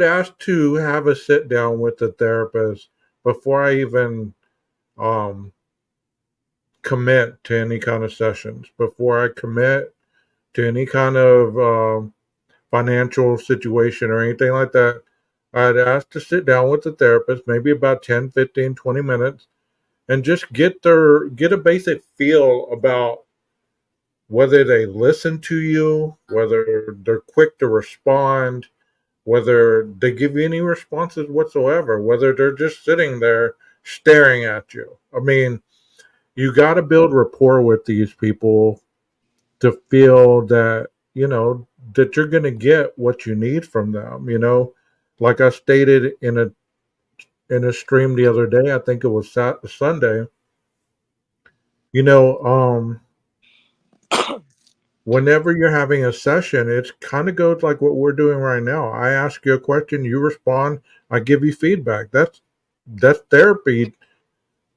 ask to have a sit down with the therapist before I even um commit to any kind of sessions, before I commit to any kind of financial situation or anything like that. I'd ask to sit down with the therapist, maybe about 10, 15, 20 minutes, and just get a basic feel about whether they listen to you, whether they're quick to respond, whether they give you any responses whatsoever, whether they're just sitting there staring at you. I mean, you got to build rapport with these people to feel that that you're going to get what you need from them. like I stated in a stream the other day, I think it was Sunday. You know, whenever you're having a session, it kind of goes like what we're doing right now. I ask you a question, you respond, I give you feedback. That's therapy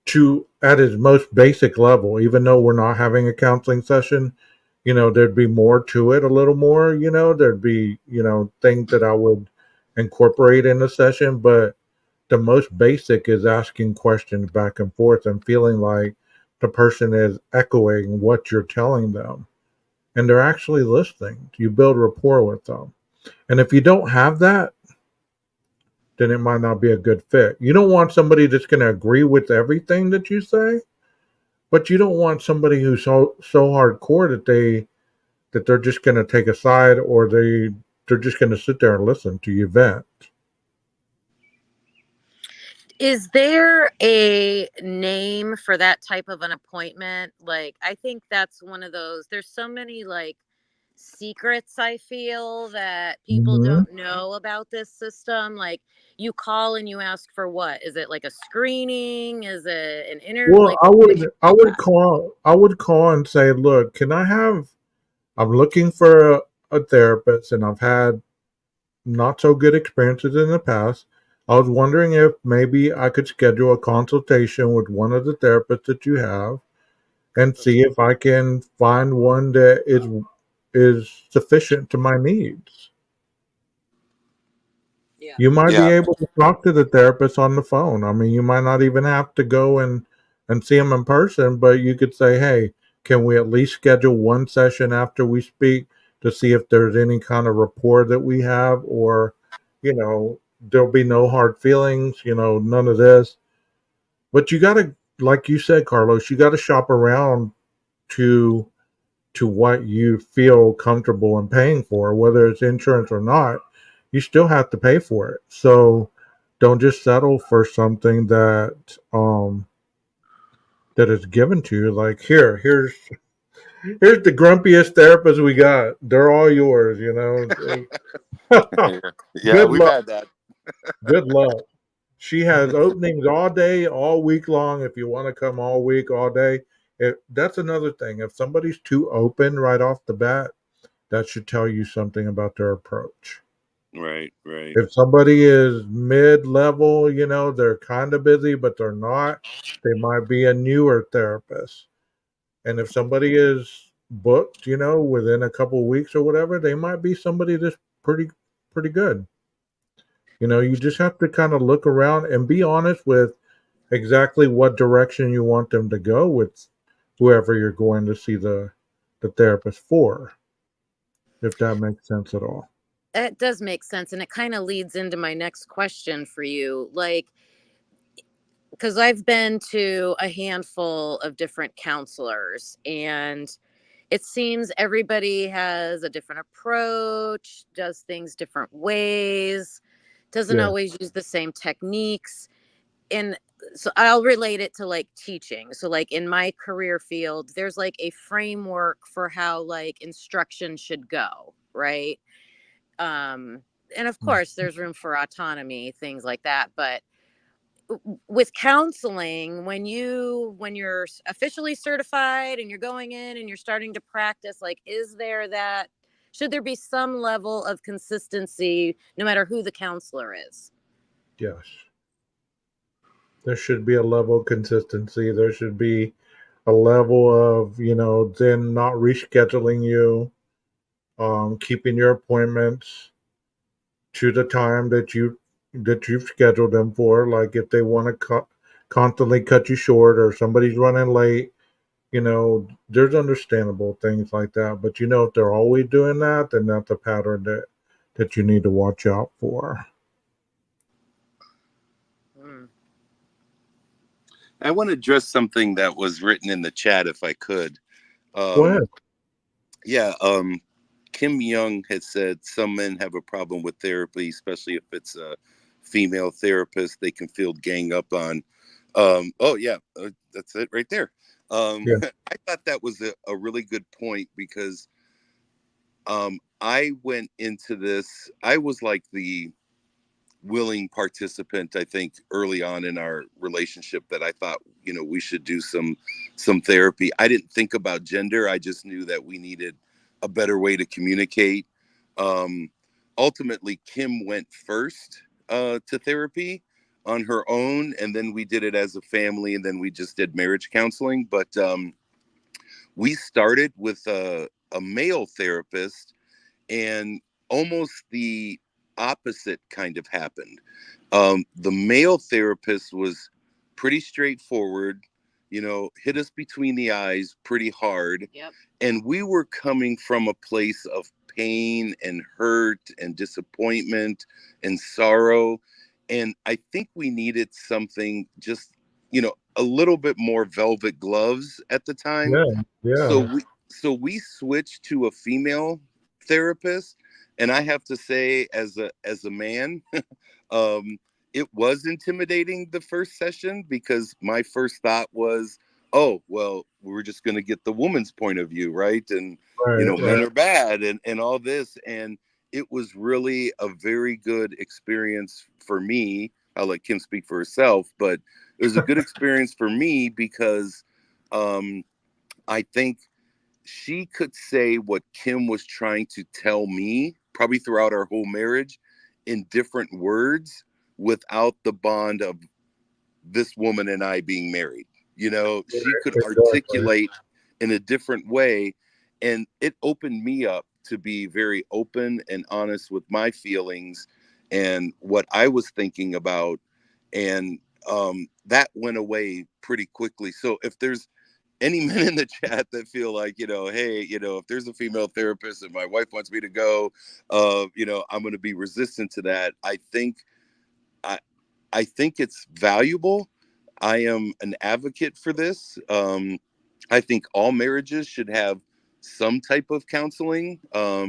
to at its most basic level. Even though we're not having a counseling session, there'd be more to it, a little more. There'd be things that I would incorporate in the session, but the most basic is asking questions back and forth and feeling like the person is echoing what you're telling them and they're actually listening. You build rapport with them. And if you don't have that, then it might not be a good fit. You don't want somebody that's going to agree with everything that you say, but you don't want somebody who's so hardcore that they're just going to take a side or they're just going to sit there and listen to you vent.
Is there a name for that type of an appointment? Like, I think that's one of those. There's so many like secrets I feel that people
Mm-hmm.
don't know about this system. Like, you call and you ask for what? Is it like a screening? Is it an
Well,
like
I
what is
would I
that?
would call and say, look, can I have? I'm looking for a therapist, and I've had not so good experiences in the past. I was wondering if maybe I could schedule a consultation with one of the therapists that you have and see if I can find one that is sufficient to my needs.
Yeah.
You might be
Yeah.
able to talk to the therapist on the phone. I mean, you might not even have to go and see him in person, but you could say, "Hey, can we at least schedule one session after we speak to see if there's any kind of rapport that we have, or, there'll be no hard feelings, none of this." But you got to, like you said, Carlos, you got to shop around to what you feel comfortable in paying for, whether it's insurance or not. You still have to pay for it. So don't just settle for something that is given to you. Like, here's the grumpiest therapist we got. They're all yours.
Yeah,
Good
we've
luck.
had that.
Good luck. She has openings all day, all week long. If you want to come all week, all day, that's another thing. If somebody's too open right off the bat, that should tell you something about their approach.
Right, right.
If somebody is mid level, they're kind of busy, but they're not, they might be a newer therapist. And if somebody is booked, within a couple of weeks or whatever, they might be somebody that's pretty good. You just have to kind of look around and be honest with exactly what direction you want them to go with whoever you're going to see the therapist for, if that makes sense at all.
It does make sense. And it kind of leads into my next question for you. Like, because I've been to a handful of different counselors, and it seems everybody has a different approach, does things different ways, doesn't
Yeah.
always use the same techniques. And so I'll relate it to like teaching. So, like in my career field, there's like a framework for how like instruction should go, right? Um, and of course, there's room for autonomy, things like that. But with counseling, when you're officially certified and you're going in and you're starting to practice, like, should there be some level of consistency no matter who the counselor is?
Yes. There should be a level of consistency. There should be a level of, them not rescheduling you, keeping your appointments to the time that you've scheduled them for. Like if they want to constantly cut you short or somebody's running late, there's understandable things like that. But if they're always doing that, then that's a pattern that you need to watch out for.
Mm.
I want to address something that was written in the chat if I could.
Go
Um,
ahead.
yeah, Kim Young had said some men have a problem with therapy, especially if it's a female therapist. They can feel gang up on. Oh, yeah, that's it right there.
Yeah.
I thought that was a really good point because I went into this, I was like willing participant, I think, early on in our relationship, that I thought, we should do some therapy. I didn't think about gender. I just knew that we needed a better way to communicate. Um, Ultimately, Kim went first to therapy on her own, and then we did it as a family, and then we just did marriage counseling. But we started with a male therapist, and almost the opposite kind of happened. The male therapist was pretty straightforward, hit us between the eyes pretty hard.
Yep.
And we were coming from a place of pain and hurt and disappointment and sorrow. And I think we needed something just, a little bit more velvet gloves at the time.
Yeah,
So
yeah.
we switched to a female therapist, and I have to say, as a man, um, it was intimidating the first session, because my first thought was, oh well, we're just going to get the woman's point of view, right? And
Right,
men
right.
are bad, and all this. And it was really a very good experience for me. I'll let Kim speak for herself, but it was a good experience for me because um, I think she could say what Kim was trying to tell me, probably throughout our whole marriage, in different words, without the bond of this woman and I being married. She could
Exactly.
articulate in a different way. And it opened me up to be very open and honest with my feelings and what I was thinking about. And that went away pretty quickly. So if there's any men in the chat that feel like, hey, if there's a female therapist and my wife wants me to go, I'm going to be resistant to that. I I think it's valuable. I am an advocate for this. I think all marriages should have some type of counseling. And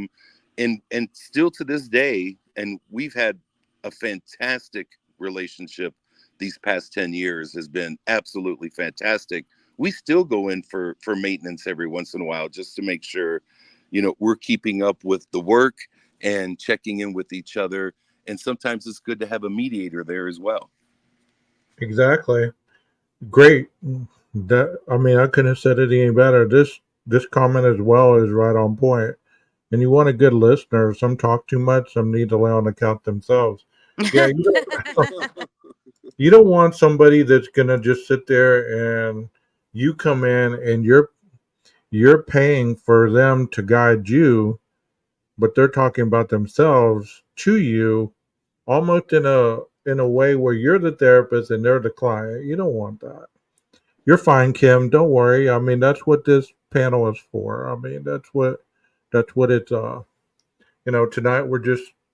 still to this day, and we've had a fantastic relationship these past 10 years, has been absolutely fantastic. We still go in for maintenance every once in a while, just to make sure, we're keeping up with the work and checking in with each other. And sometimes it's good to have a mediator there as well.
Exactly. Great. That, I mean, I couldn't have said it any better. This comment as well is right on point. And you want a good listener. Some talk too much. Some need to learn to count themselves. Yeah, you don't want somebody that's gonna just sit there and you come in and you're paying for them to guide you, but they're talking about themselves to you, almost in a way where you're the therapist and they're the client. You don't want that. You're fine, Kim. Don't worry. I mean, that's what this panel is for. I mean, that's what it's. Tonight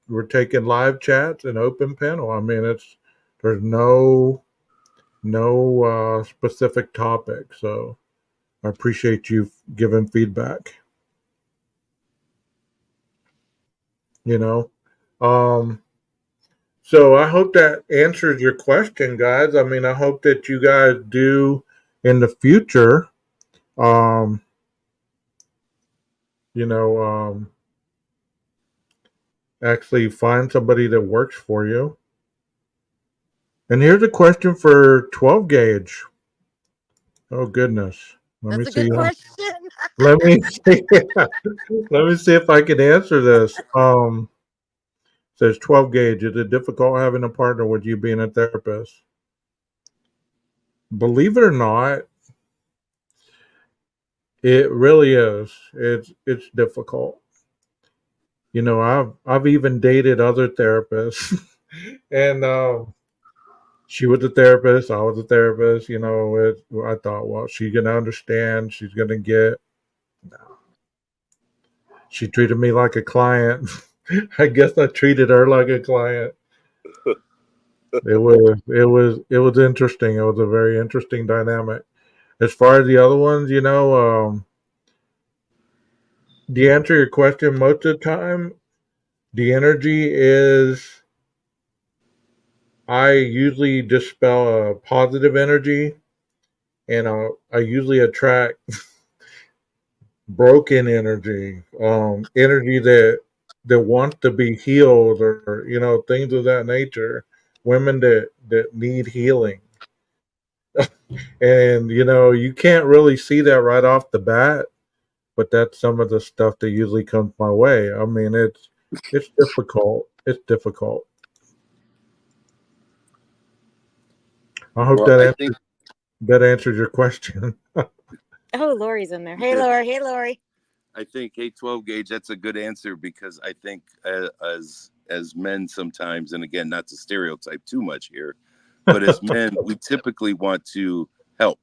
we're taking live chats and open panel. I mean, there's no specific topic. So I appreciate you giving feedback. You know, um, so I hope that answers your question, guys. I mean, I hope that you guys do in the future. Um, you know, actually find somebody that works for you. And here's a question for 12 gauge. Oh goodness. Let me
That's a
see.
good question.
Let me see. Let me see if I can answer this. Says 12 gauge. Is it difficult having a partner with you being a therapist? Believe it or not, it really is. It's difficult. I've even dated other therapists, and she was a therapist. I was a therapist. I thought, well, she's gonna understand. She's gonna get. She treated me like a client. I guess I treated her like a client. It was interesting. It was a very interesting dynamic. As far as the other ones, to answer your question, most of the time, the energy is I usually dispel a positive energy, and I usually attract broken energy, energy that that want to be healed, or things of that nature. Women that need healing, and you can't really see that right off the bat, but that's some of the stuff that usually comes my way. I mean, it's difficult. It's difficult. I hope
Well, I think
that answers your question.
Oh, Lori's in there. Hey, Lori. Hey, Lori.
I think 812 gauge. That's a good answer, because I think as men sometimes, and again, not to stereotype too much here, but as men, we typically want to help,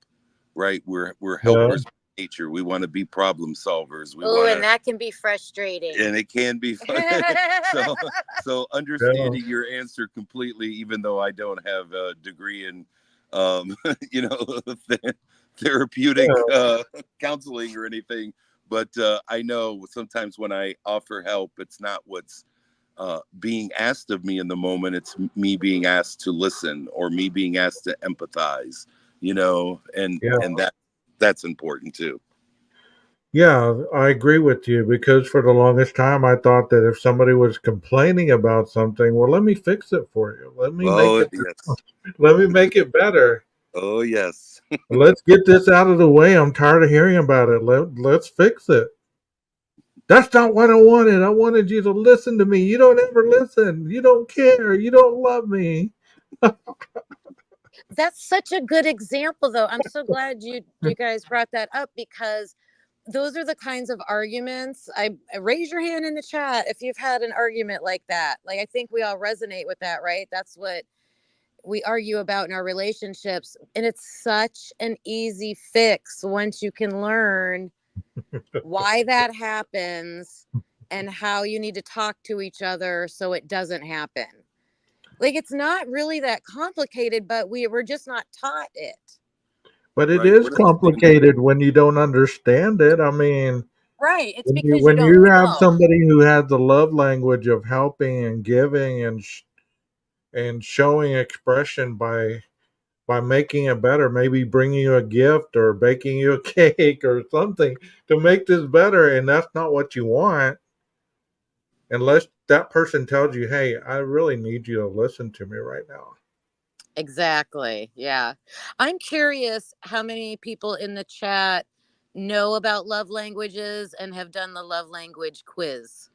right? We're
Yeah.
helpers by nature. We want to be problem solvers.
Oh, and that can be frustrating.
And it can be fun. so understanding your answer completely, even though I don't have a degree in you know therapeutic counseling or anything, but I know sometimes when I offer help, it's not what's being asked of me in the moment. It's me being asked to listen, or me being asked to empathize, and
Yeah.
and that's important too.
Yeah, I agree with you, because for the longest time I thought that if somebody was complaining about something, well, let me fix it for you.
Oh yes.
Let me make it better.
Oh yes.
Let's get this out of the way. I'm tired of hearing about it. Let's fix it. That's not what I wanted. I wanted you to listen to me. You don't ever listen. You don't care. You don't love me.
That's such a good example, though. I'm so glad you guys brought that up, because those are the kinds of arguments. I raise your hand in the chat if you've had an argument like that. Like, I think we all resonate with that, right? That's what we argue about in our relationships, and it's such an easy fix once you can learn why that happens and how you need to talk to each other so it doesn't happen. Like, it's not really that complicated, but we're just not taught it.
But it
Right.
is complicated when you don't understand it. I mean,
Right. It's
when you
because you
when
don't
you have
know.
somebody who has the love language of helping and giving and showing expression by making it better, maybe bringing you a gift or baking you a cake or something to make this better, and that's not what you want, unless that person tells you, hey, I really need you to listen to me right now.
Exactly. Yeah. I'm curious how many people in the chat know about love languages and have done the love language quiz.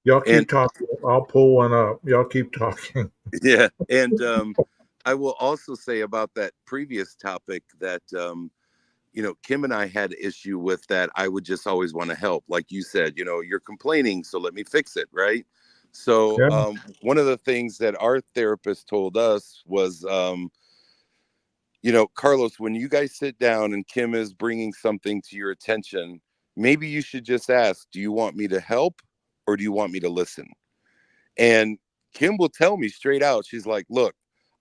Y'all
And
keep talking. I'll pull one up. Y'all keep talking.
yeah, and I will also say about that previous topic that Kim and I had issue with that. I would just always want to help, like you said. You're complaining, so let me fix it, right? So
Yeah.
one of the things that our therapist told us was, Carlos, when you guys sit down and Kim is bringing something to your attention, maybe you should just ask, do you want me to help, or do you want me to listen? And Kim will tell me straight out, she's like, look,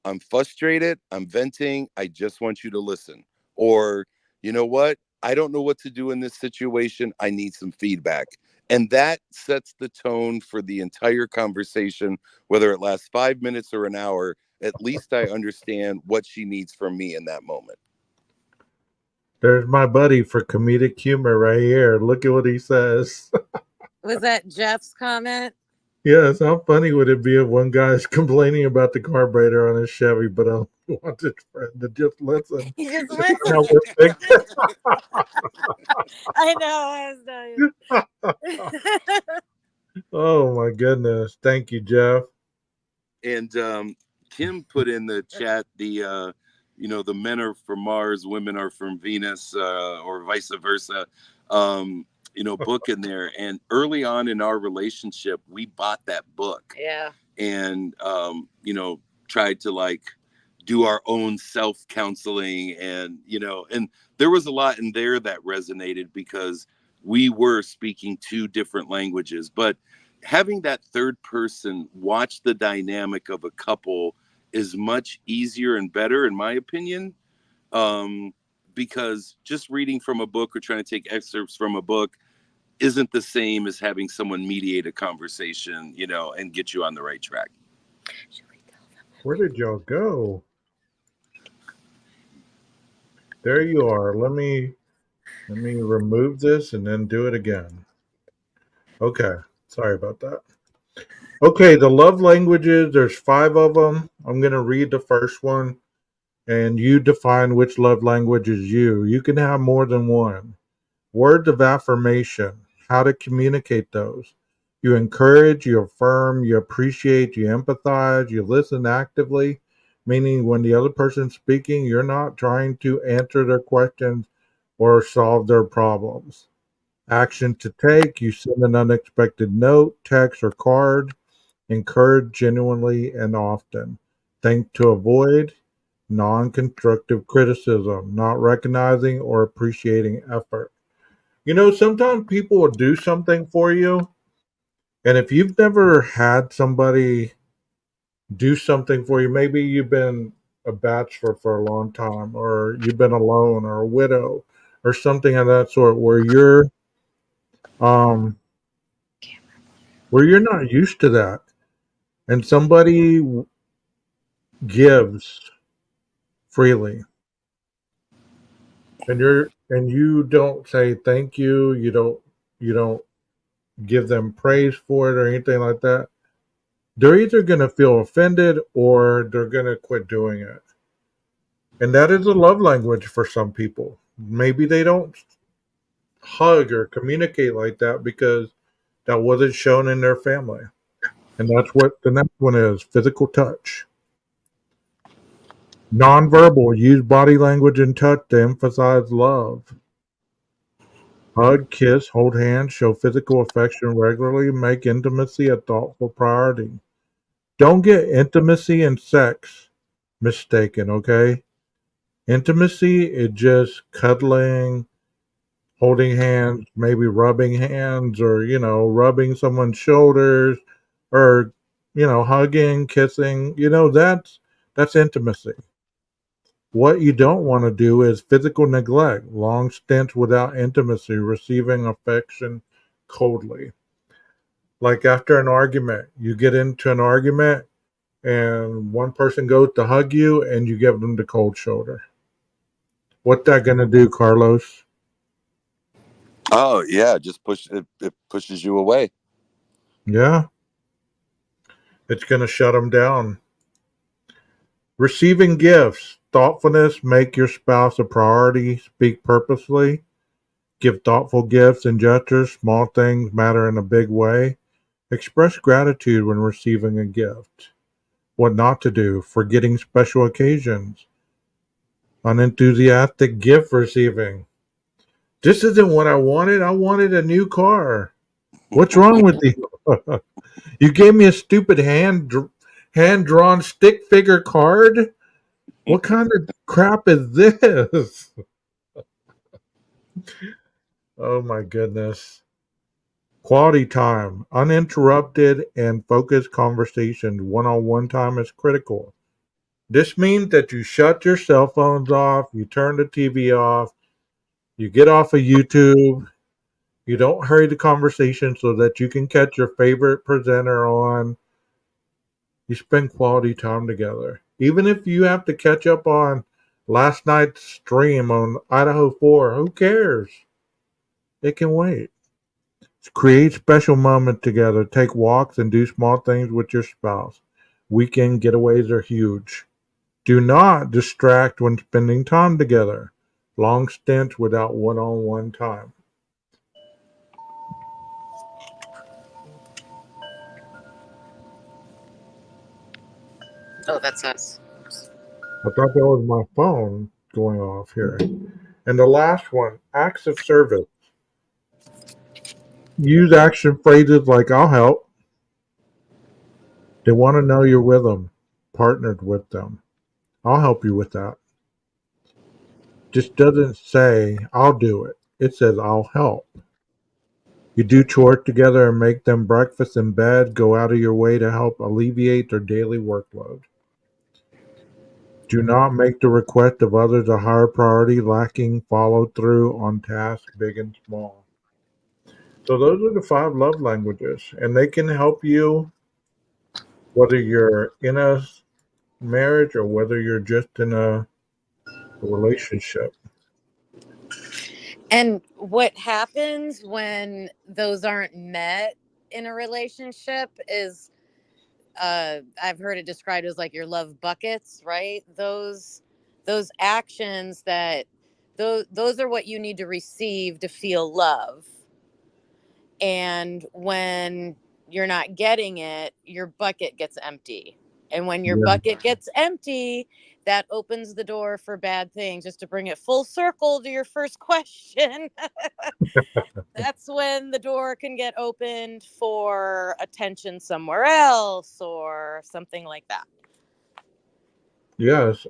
I'm frustrated. I'm venting. I just want you to listen. Or, you know what? I don't know what to do in this situation. I need some feedback. And that sets the tone for the entire conversation, whether it lasts 5 minutes or an hour. At least I understand what she needs from me in that moment.
There's my buddy for comedic humor right here. Look at what he says.
Was that Jeff's comment?
Yes, how funny would it be if one guy's complaining about the carburetor on his Chevy, but I want his friend to just listen?
He just
How
listened.
we'll fix
I know. I was
it. Oh my goodness! Thank you, Jeff.
And Kim put in the chat the men are from Mars, women are from Venus, or vice versa. Book in there. And early on in our relationship, we bought that book.
Yeah.
And tried to like do our own self counseling, and there was a lot in there that resonated because we were speaking two different languages, but having that third person watch the dynamic of a couple is much easier and better, in my opinion, because just reading from a book or trying to take excerpts from a book isn't the same as having someone mediate a conversation, and get you on the right track.
Where did y'all go? There you are. Let me remove this and then do it again. Okay. Sorry about that. Okay, the love languages, there's 5 of them. I'm going to read the first one and you define which love language is you. You can have more than one. Words of affirmation, how to communicate those. You encourage, you affirm, you appreciate, you empathize, you listen actively, meaning when the other person's speaking, you're not trying to answer their questions or solve their problems. Action to take, you send an unexpected note, text, or card. Encourage genuinely and often. Think to avoid non constructive criticism, not recognizing or appreciating effort. You know, sometimes people will do something for you, and if you've never had somebody do something for you, maybe you've been a bachelor for a long time, or you've been alone, or a widow, or something of that sort, um, where you're not used to that, and somebody gives freely, and you don't say thank you, you don't give them praise for it or anything like that, they're either going to feel offended or they're going to quit doing it. And that is a love language for some people. Maybe they don't hug or communicate like that because that wasn't shown in their family. And that's what the next one is, physical touch. Nonverbal, use body language and touch to emphasize love. Hug, kiss, hold hands, show physical affection regularly, make intimacy a thoughtful priority. Don't get intimacy and sex mistaken, okay? Intimacy is just cuddling, holding hands, maybe rubbing hands, or, rubbing someone's shoulders, or, hugging, kissing. That's intimacy. What you don't want to do is physical neglect, long stints without intimacy, receiving affection coldly. Like after an argument, you get into an argument and one person goes to hug you and you give them the cold shoulder. What that gonna do, Carlos?
Oh yeah, just it pushes you away.
Yeah, it's gonna shut them down. Receiving gifts, thoughtfulness, make your spouse a priority. Speak purposely. Give thoughtful gifts and gestures. Small things matter in a big way. Express gratitude when receiving a gift. What not to do, forgetting special occasions. Unenthusiastic gift receiving. This isn't what I wanted. I wanted a new car. What's wrong with you? You gave me a stupid hand drawn stick figure card. What kind of crap is this? Oh my goodness. Quality time, uninterrupted and focused conversations, one on one time is critical. This means that you shut your cell phones off, you turn the TV off, you get off of YouTube, you don't hurry the conversation so that you can catch your favorite presenter on. You spend quality time together. Even if you have to catch up on last night's stream on Idaho 4, who cares? It can wait. Create special moments together. Take walks and do small things with your spouse. Weekend getaways are huge. Do not distract when spending time together. Long stints without one on one time.
Oh, that's us.
I thought that was my phone going off here. And the last one, acts of service. Use action phrases like I'll help. They want to know you're with them, partnered with them. I'll help you with that. Just doesn't say I'll do it. It says I'll help. You do chores together and make them breakfast in bed. Go out of your way to help alleviate their daily workload. Do not make the request of others a higher priority, lacking follow through on tasks big and small. So those are the 5 love languages, and they can help you whether you're in a marriage or whether you're just in a relationship.
And what happens when those aren't met in a relationship is I've heard it described as like your love buckets, right? Those actions that those are what you need to receive to feel love. And when you're not getting it, your bucket gets empty. And when your
Yeah.
bucket gets empty, that opens the door for bad things. Just to bring it full circle to your first question, that's when the door can get opened for attention somewhere else or something like that.
Yes.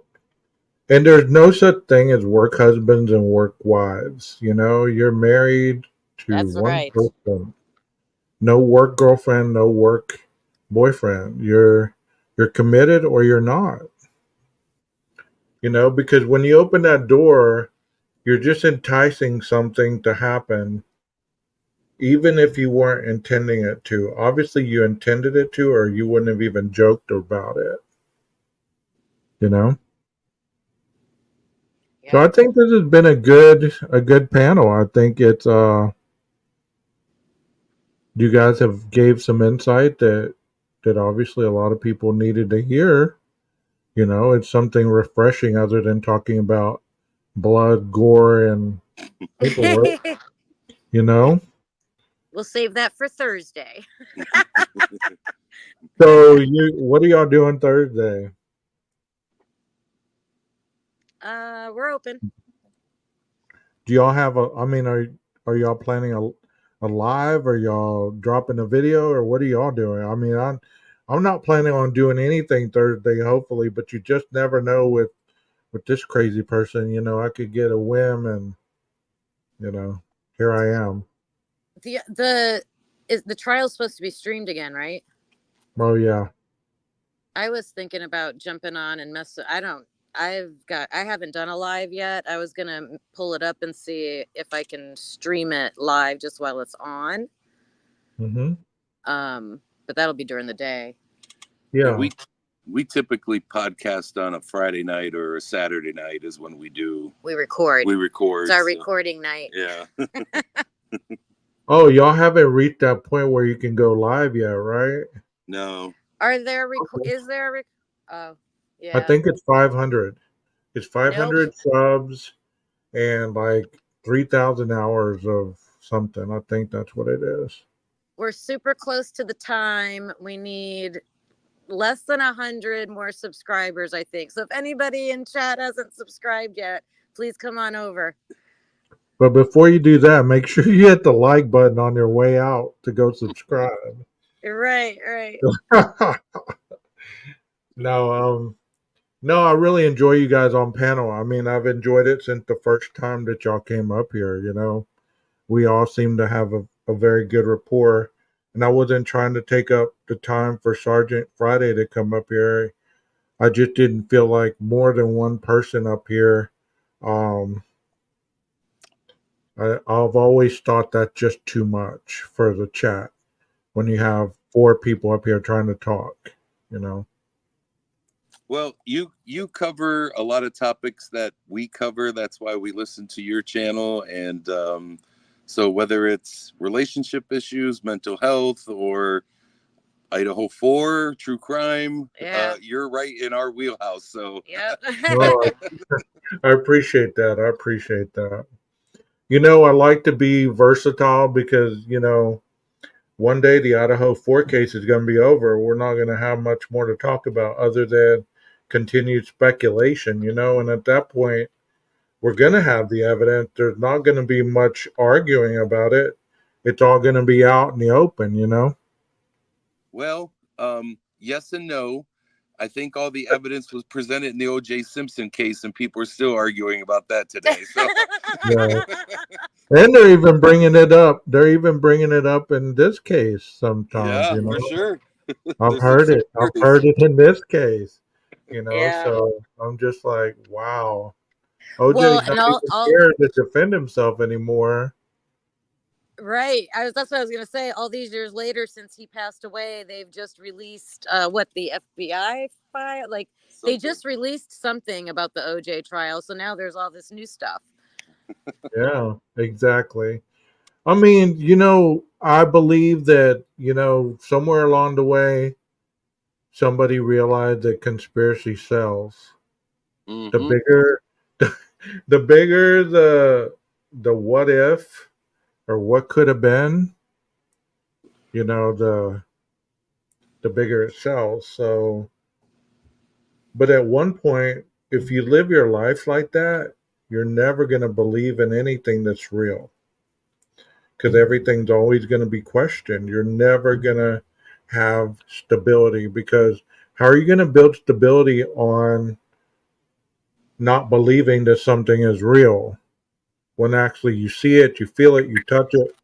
And there's no such thing as work husbands and work wives. You know, you're married to
That's
one
right.
person. No work girlfriend, no work boyfriend. You're committed or you're not. You know, because when you open that door, you're just enticing something to happen, even if you weren't intending it to. Obviously, you intended it to, or you wouldn't have even joked about it. You know. So I
Yep.
think this has been a good panel. I think it's you guys have gave some insight that obviously a lot of people needed to hear. You know, it's something refreshing other than talking about blood, gore, and paperwork. You know,
We'll save that for Thursday.
so what are y'all doing Thursday?
We're open.
Do y'all have a? I mean, are y'all planning a live? Are y'all dropping a video, or what are y'all doing? I mean, I'm not planning on doing anything Thursday, hopefully, but you just never know with this crazy person. You know, I could get a whim, and you know, here I am.
The trial's supposed to be streamed again, right?
Oh yeah.
I was thinking about jumping on and I haven't done a live yet. I was gonna pull it up and see if I can stream it live just while it's on.
Mm-hmm.
But that'll be during the day.
Yeah,
Yeah.
we typically podcast on a Friday night or a Saturday night is when we do.
We record.
We record.
It's our
so,
recording night.
Yeah.
Oh, y'all haven't reached that point where you can go live yet, right?
No.
Are there
Okay.
is there a oh
I
yeah.
think it's 500. It's
Nope.
500 subs and like 3,000 hours of something. I think that's what it is.
We're super close to the time. We need less than 100 more subscribers, I think. So if anybody in chat hasn't subscribed yet, please come on over.
But before you do that, make sure you hit the like button on your way out to go subscribe.
Right.
no, no, I really enjoy you guys on panel. I mean, I've enjoyed it since the first time that y'all came up here. You know, we all seem to have a very good rapport. And I wasn't trying to take up the time for Sergeant Friday to come up here. I just didn't feel like more than one person up here. Um, I've always thought that's just too much for the chat when you have four people up here trying to talk, you know.
Well, you cover a lot of topics that we cover. That's why we listen to your channel. And so whether it's relationship issues, mental health, or Idaho 4, true crime,
Yeah.
you're right in our wheelhouse. So
Yep.
No, I appreciate that. I appreciate that. You know, I like to be versatile because, you know, one day the Idaho 4 case is going to be over. We're not going to have much more to talk about other than continued speculation, you know, and at that point, we're going to have the evidence. There's not going to be much arguing about it. It's all going to be out in the open, you know?
well, yes and no. I think all the evidence was presented in the O.J. Simpson case, and people are still arguing about that today. So,
Yeah. And they're even bringing it up. They're even bringing it up in this case sometimes,
yeah,
you
for
know?
sure.
I've
There's some
heard it. I've
theories.
heard it in this case, you know?
Yeah.
So I'm just like, wow.
Well,
OJ's not
and
even
all
scared to defend himself anymore.
right. That's what I was gonna say. All these years later, since he passed away, they've just released what the FBI file. Like they
Something.
just released something about the OJ trial. So now there's all this new stuff.
Yeah, exactly. I mean, I believe that, somewhere along the way, somebody realized that conspiracy sells. The
Hmm.
bigger, the bigger the what if or what could have been, the bigger it sells. So, but at one point, if you live your life like that, you're never going to believe in anything that's real because everything's always going to be questioned. You're never going to have stability because how are you going to build stability on not believing that something is real when actually you see it, you feel it, you touch it,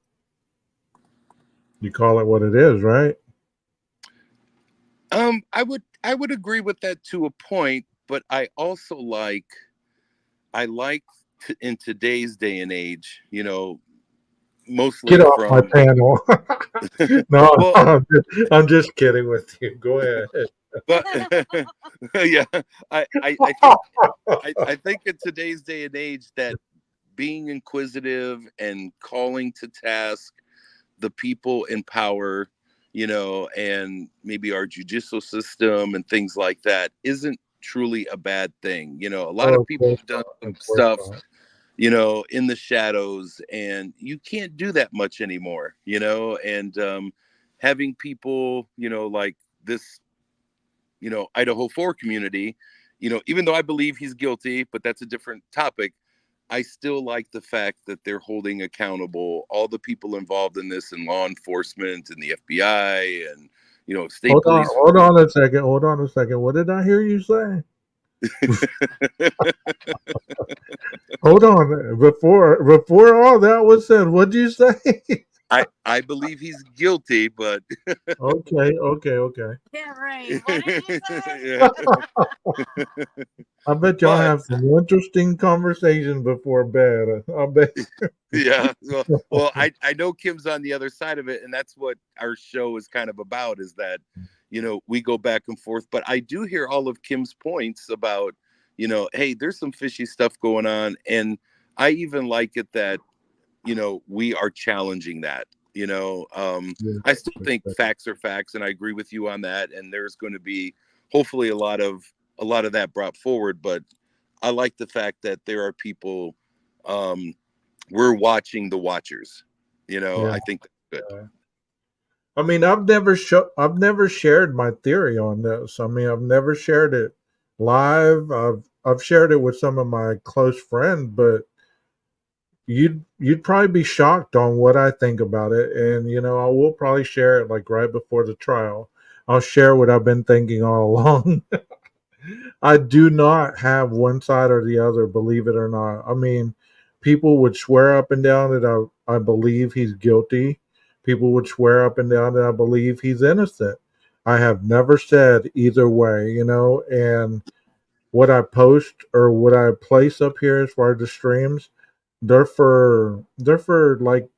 you call it what it is, right?
I would agree with that to a point, but I like in today's day and age,
Get
mostly
off my
from
panel. No,
well,
I'm just kidding with you. Go ahead.
but yeah, I think I think in today's day and age that being inquisitive and calling to task the people in power, and maybe our judicial system and things like that isn't truly a bad thing. A lot
Oh,
of
of
people
course
have done
not.
some
Of course
stuff,
not.
in the shadows, and you can't do that much anymore, and having people, like this, Idaho 4 community, even though I believe he's guilty, but that's a different topic. I still like the fact that they're holding accountable all the people involved in this in law enforcement and the FBI and state
Hold on,
police.
hold on a second. Hold on a second. What did I hear you say? Hold on. Before all that was said, what did you say?
I believe he's guilty, but
Okay, okay, okay.
Yeah, right. What did you say?
yeah,
I bet y'all
but
have some interesting conversations before bed. I bet.
yeah, well, I know Kim's on the other side of it, and that's what our show is kind of about. Is that we go back and forth, but I do hear all of Kim's points about hey, there's some fishy stuff going on, and I even like it that we are challenging that.
Yeah,
I still think facts are facts, and I agree with you on that. And there's going to be hopefully a lot of that brought forward, but I like the fact that there are people. We're watching the watchers.
yeah.
I think that's good.
I mean, I've never shared my theory on this. I mean, I've never shared it live. I've shared it with some of my close friends, but you'd probably be shocked on what I think about it. And I will probably share it like right before the trial. I'll share what I've been thinking all along. I do not have one side or the other, believe it or not. I mean, people would swear up and down that I believe he's guilty. People would swear up and down that I believe he's innocent. I have never said either way, and what I post or what I place up here as far as the streams, they're for like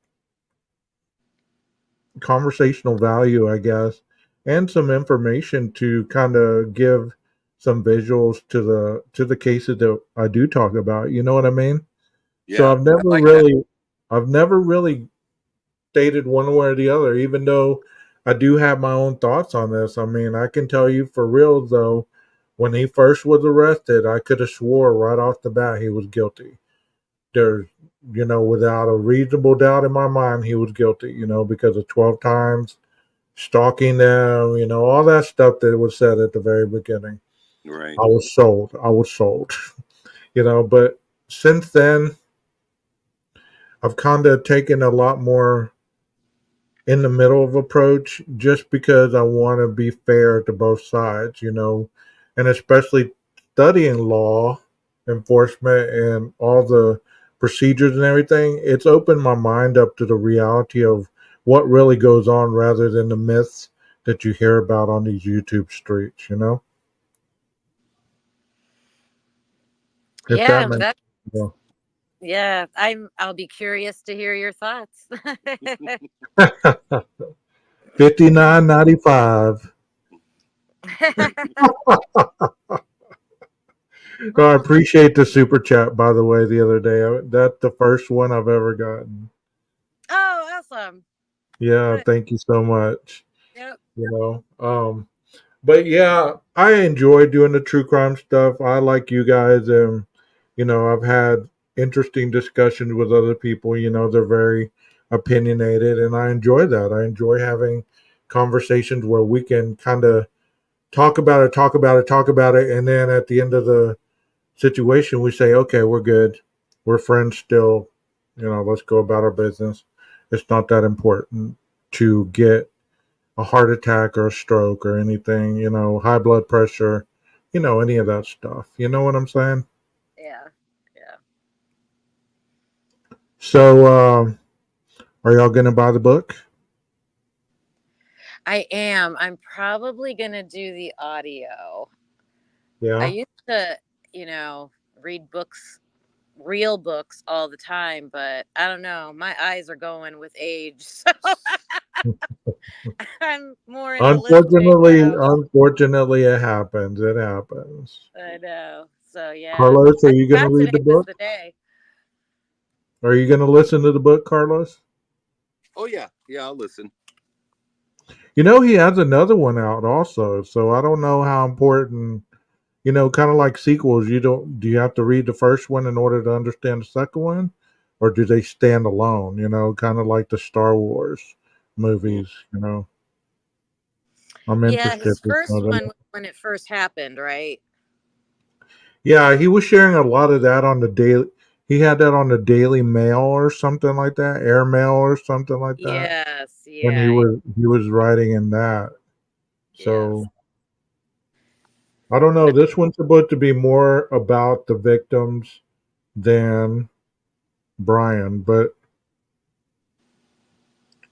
conversational value, I guess, and some information to kind of give some visuals to the cases that I do talk about. You know what I mean? So
Yeah,
I've
I
never
like that.
really, I've never really stated one way or the other, even though I do have my own thoughts on this. I mean, I can tell you for real though, when he first was arrested, I could have swore right off the bat he was guilty. There's, without a reasonable doubt in my mind, he was guilty. Because of 12 times stalking them, all that stuff that was said at the very beginning.
Right.
I was sold. I was sold. But since then, I've kind of taken a lot more in the middle of approach just because I want to be fair to both sides, and especially studying law enforcement and all the procedures and everything. It's opened my mind up to the reality of what really goes on rather than the myths that you hear about on these YouTube streets. If that
Yeah,
makes
that
sense.
yeah, I'll be curious to hear your thoughts.
59.95. I appreciate the super chat, by the way, the other day. That's the first one I've ever gotten.
Oh, awesome.
Yeah,
Good.
thank you so much.
Yep.
You but yeah, I enjoy doing the true crime stuff. I like you guys, and I've had interesting discussions with other people. They're very opinionated, and I enjoy that. I enjoy having conversations where we can kind of talk about it, and then at the end of the situation, we say, okay, we're good. We're friends still. Let's go about our business. It's not that important to get a heart attack or a stroke or anything, high blood pressure, any of that stuff. You know what I'm saying?
Yeah. Yeah.
So, are y'all going to buy the book?
I am. I'm probably gonna do the audio. I
Yeah.
used to, read books, real books all the time, but I don't know. My eyes are going with age, so I'm more into listening now.
Unfortunately, it happens. It happens.
I know. So yeah,
Carlos, are
I
you going to
thought
read the
today was
book?
the day.
Are you going to listen to the book, Carlos?
Oh yeah, yeah, I'll listen.
He has another one out also. So I don't know how important, kind of like sequels. Do you have to read the first one in order to understand the second one? Or do they stand alone, kind of like the Star Wars
Mm.
movies, I'm
Yeah,
interested
his
to know
first
that.
one was when it first happened, right?
Yeah, he was sharing a lot of that on the daily. He had that on the Daily Mail or something like that, Air Mail or something like that.
Yes.
And he
Yeah.
was writing in that.
Yes.
So I don't know. This one's supposed to be more about the victims than Brian, but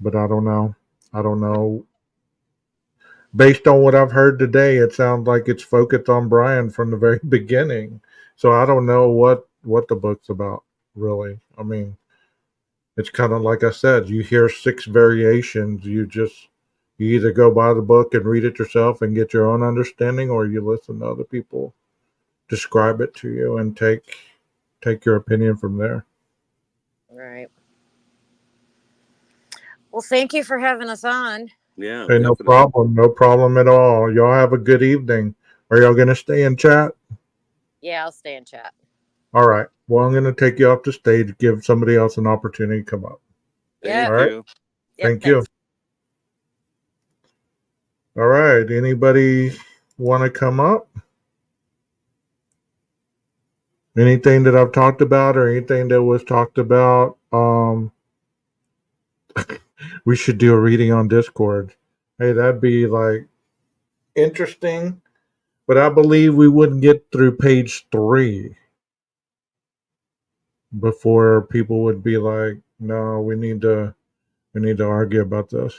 I don't know. I don't know. Based on what I've heard today, it sounds like it's focused on Brian from the very beginning. So I don't know what the book's about, really. I mean, it's kind of like I said, you hear six variations. You either go buy the book and read it yourself and get your own understanding, or you listen to other people describe it to you and take your opinion from there.
Right. Well, thank you for having us on.
Yeah,
Hey,
definitely.
no problem at all. Y'all have a good evening. Are y'all gonna stay in chat?
Yeah, I'll stay in chat.
All right. Well, I'm going to take you off the stage, give somebody else an opportunity to come up. All
Thank
Yep.
right.
you.
Yep.
Thank you.
Thanks.
All right. Anybody want to come up? Anything that I've talked about or anything that was talked about? We should do a reading on Discord. Hey, that'd be like interesting, but I believe we wouldn't get through page 3 before people would be like, "No, we need to argue about this."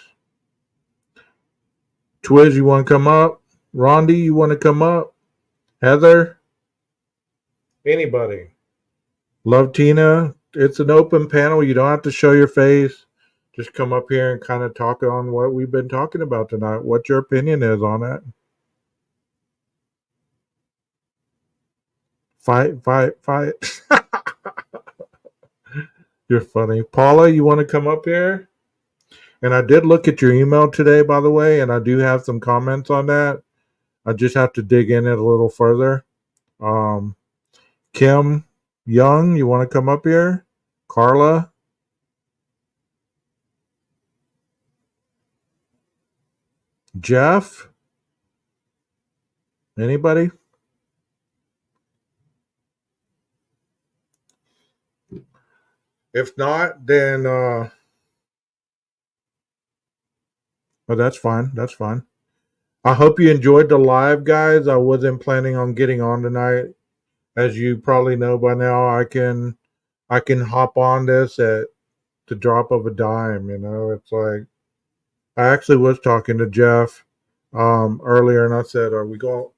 Twiz, you want to come up? Rondi, you want to come up? Heather? Anybody? Love Tina? It's an open panel. You don't have to show your face. Just come up here and kind of talk on what we've been talking about tonight. What your opinion is on it. Fight, fight, fight. You're funny. Paula, you want to come up here? And I did look at your email today, by the way, and I do have some comments on that. I just have to dig in it a little further. Um, Kim Young, you want to come up here? Carla? Jeff? Anybody? If not, then oh, that's fine. That's fine. I hope you enjoyed the live, guys. I wasn't planning on getting on tonight. As you probably know by now, I can hop on this at the drop of a dime. It's like I actually was talking to Jeff earlier, and I said, "Are we going?"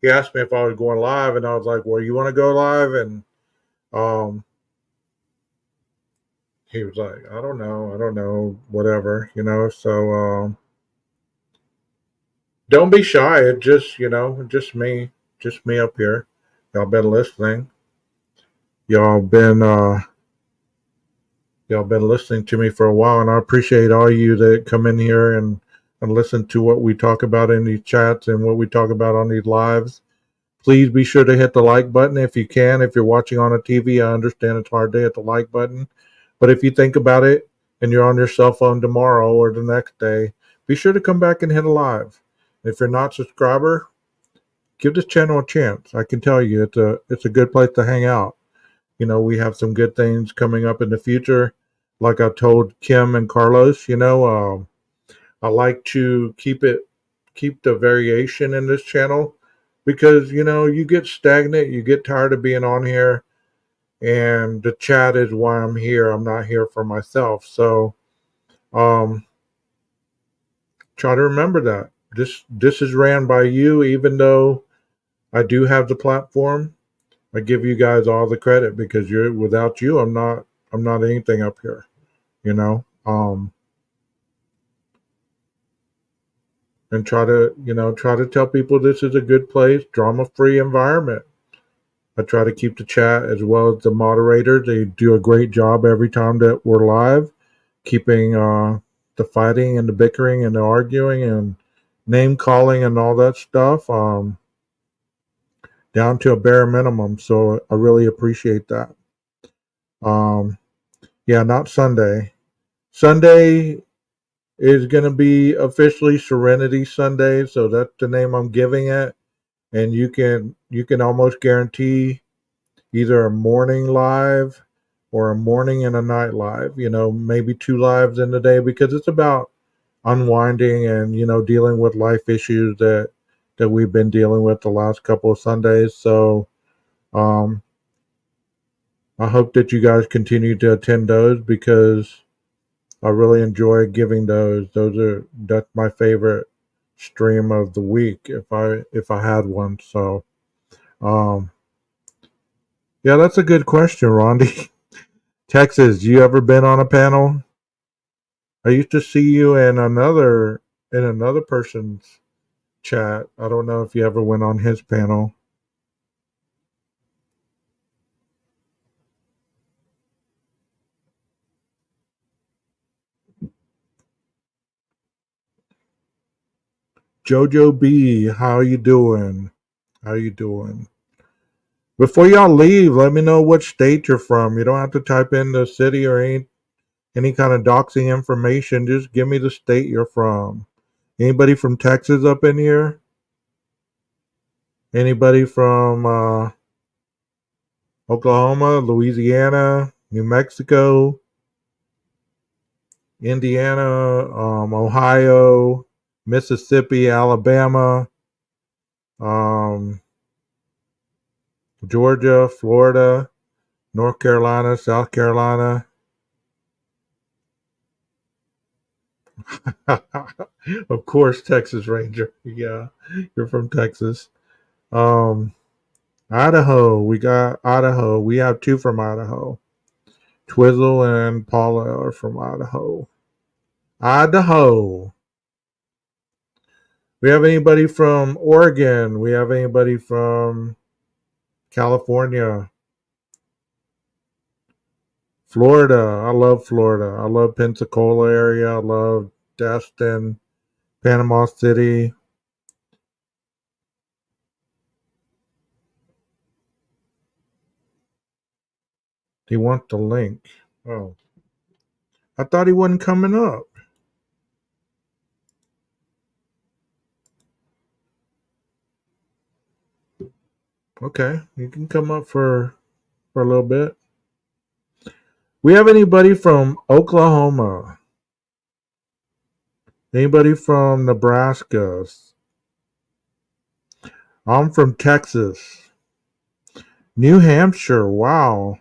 He asked me if I was going live, and I was like, "Well, you want to go live?" And um, he was like, I don't know, whatever." So don't be shy. It just me up here. Y'all been listening. Y'all been y'all been listening to me for a while, and I appreciate all you that come in here and listen to what we talk about in these chats and what we talk about on these lives. Please be sure to hit the like button if you can. If you're watching on a TV, I understand it's hard to hit the like button. But if you think about it and you're on your cell phone tomorrow or the next day, be sure to come back and hit a live. If you're not a subscriber, give this channel a chance. I can tell you it's a good place to hang out. You know, we have some good things coming up in the future. Like I told Kim and Carlos, I like to keep the variation in this channel because you get stagnant, you get tired of being on here, and the chat is why I'm here. I'm not here for myself. So um try to remember that. This is ran by you, even though I do have the platform. I give you guys all the credit because you're without you I'm not anything up here, you know. And try to tell people this is a good place, drama free environment. I try to keep the chat as well as the moderators. They do a great job every time that we're live, keeping the fighting and the bickering and the arguing and name calling and all that stuff down to a bare minimum. So I really appreciate that. Um, yeah, not Sunday. Sunday is going to be officially Serenity Sunday, so that's the name I'm giving it. And you can almost guarantee either a morning live or a morning and a night live. Maybe two lives in the day because it's about unwinding and dealing with life issues that we've been dealing with the last couple of Sundays. So um, I hope that you guys continue to attend those because I really enjoy giving those. That's my favorite stream of the week if I had one. So um, yeah, that's a good question, Rondi. Texas, you ever been on a panel? I used to see you in another person's chat. I don't know if you ever went on his panel. Jojo B, how you doing? How you doing? Before y'all leave, let me know what state you're from. You don't have to type in the city or any kind of doxing information. Just give me the state you're from. Anybody from Texas up in here? Anybody from Oklahoma, Louisiana, New Mexico, Indiana, Ohio, Mississippi, Alabama, um, Georgia, Florida, North Carolina, South Carolina. Of course, Texas Ranger. Yeah, you're from Texas. Um, Idaho. We got Idaho. We have two from Idaho. Twizzle and Paula are from Idaho. Idaho. We have anybody from Oregon. We have anybody from California. Florida. I love Florida. I love Pensacola area. I love Destin, Panama City. He wants the link. Oh, I thought he wasn't coming up. Okay, you can come up for a little bit. We have anybody from Oklahoma? Anybody from Nebraska? I'm from Texas. New Hampshire. Wow.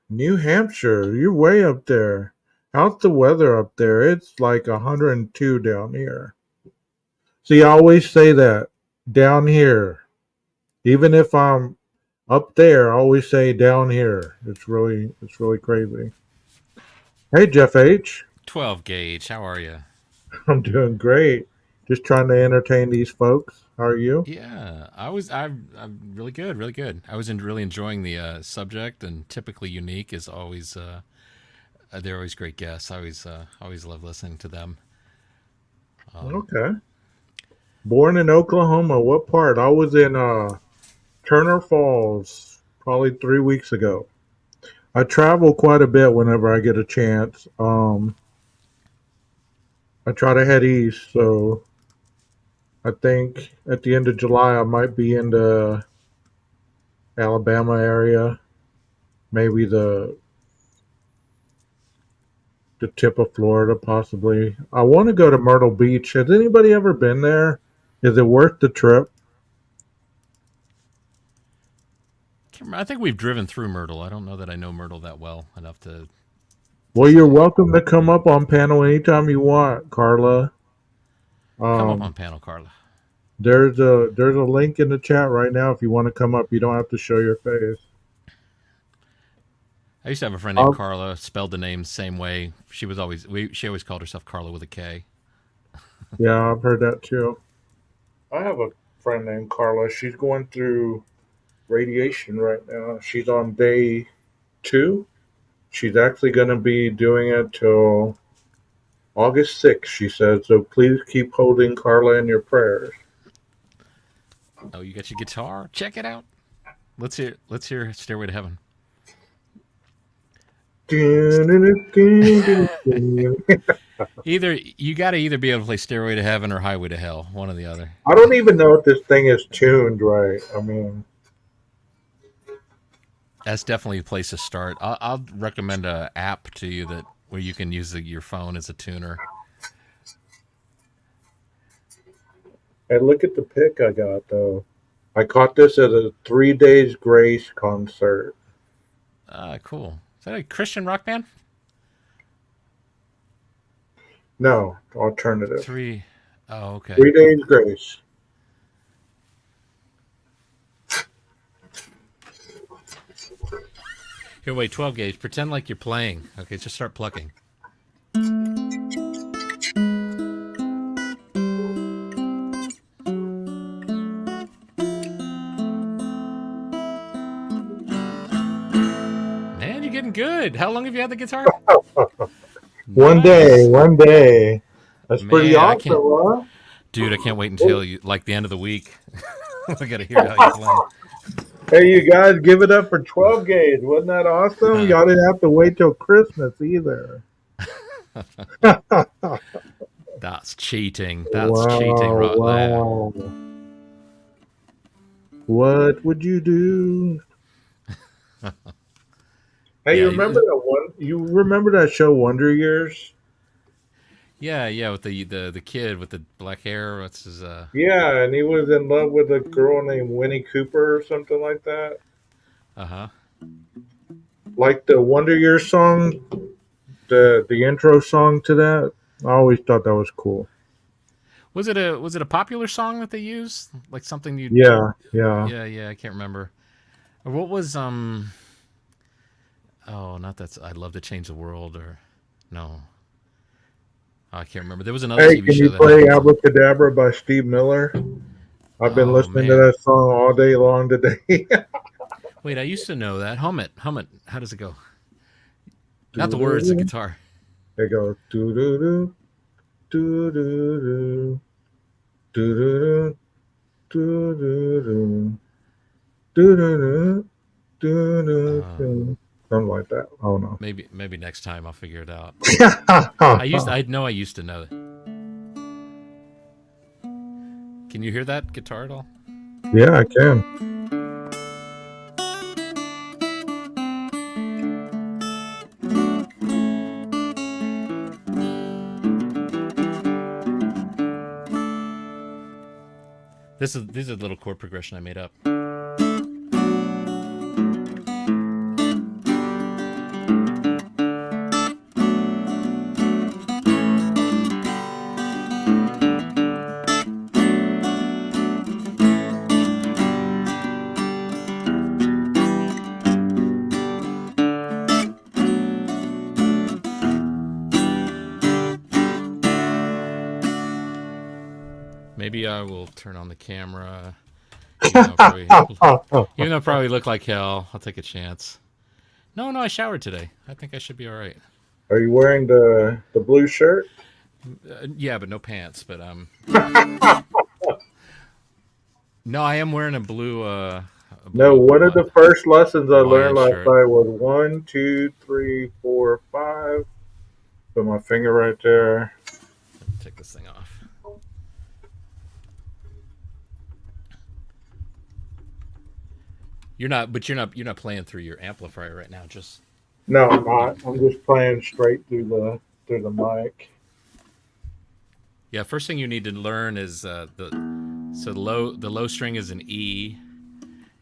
New Hampshire. You're way up there. How's the weather up there? It's like 102 down here. See, I always say that down here. Even if I'm up there, I always say down here. It's really crazy. Hey, Jeff H.
12 gauge. How are you?
I'm doing great. Just trying to entertain these folks. How are you?
Yeah, I'm really good, really good. I was really enjoying the subject, and typically unique is always they're always great guests. I always love listening to them. Um,
Okay. Born in Oklahoma. What part? I was in Turner Falls probably 3 weeks ago. I travel quite a bit whenever I get a chance. I try to head east, so I think at the end of July I might be in the Alabama area, maybe the tip of Florida, possibly. I want to go to Myrtle Beach. Has anybody ever been there? Is it worth the trip?
I think we've driven through Myrtle. I don't know that I know Myrtle that well enough to
Well, you're
say.
welcome to come up on panel anytime you want, Carla.
Come up
Um,
on panel, Carla.
there's a link in the chat right now if you want to come up. You don't have to show your face.
I used to have a friend named
Um,
Carla, spelled the name same way. She always called herself Carla with a K.
yeah, I've heard that too. I have a friend named Carla. She's going through radiation right now. She's on day 2. She's actually going to be doing it till August 6th, she said. So please keep holding Carla in your prayers.
Oh, you got your guitar? Check it out. Let's hear Stairway to Heaven. Either you got to either be able to play Stairway to Heaven or Highway to Hell, one or the other.
I don't even know if this thing is tuned right. I mean,
That's definitely a place to start. I'll recommend an app to you that where you can use your phone as a tuner.
and look at the pick I got, though. I caught this at a 3 Days Grace concert.
Cool. Is that a Christian rock band?
No, alternative.
Three. Oh, okay.
3 Days Grace.
Here, wait. 12 gauge. Pretend like you're playing. Okay, just start plucking. Man, you're getting good. How long have you had the guitar?
One day,
Nice.
one day. That's pretty
Man, I
awesome,
can't,
huh?
dude. I can't wait until like the end of the week. I gotta hear how you're playing.
Hey, you guys, give it up for 12 Gauge. Wasn't that awesome? Y'all didn't have to wait till Christmas either.
That's cheating. That's cheating
Wow,
right there.
wow. What would you do? Hey, you
Yeah,
remember that one? You remember that show Wonder Years?
yeah. With the kid with the black hair. What's his
Yeah, and he was in love with a girl named Winnie Cooper or something like that.
Uh-huh.
Like the Wonder Years song, the intro song to that. I always thought that was cool.
Was it a popular song that they used? Like something you
Yeah, yeah.
Yeah, I can't remember. Or what was oh, not that's I'd love to change the world or no. Oh, I can't remember. There was another
Hey,
TV
can
show
you
that had
play
that song.
Abracadabra by Steve Miller? I've been
Oh
listening to
man.
that song all day long today.
Wait, I used to know that. Hum it. Hum it. How does it go? Not the words, the guitar.
It goes do do do do do do do do do do do
Uh,
do, something like that. Oh no.
maybe next time I'll figure it out.
Yeah,
I used to know that. Can you hear that guitar at all?
I can.
These are the little chord progression I made up. We'll turn on the camera. Even though it probably look like hell, I'll take a chance. No, I showered today. I think I should be all right.
Are you wearing the blue shirt?
Yeah, but no pants. But no, I am wearing a blue.
No, one of the first lessons I learned last
shirt.
night was 1, 2, 3, 4, 5. Put my finger right there.
Take this thing off. You're not playing through your amplifier right now. Just
No, I'm not. I'm just playing straight through the mic.
yeah. First thing you need to learn is the low string is an E,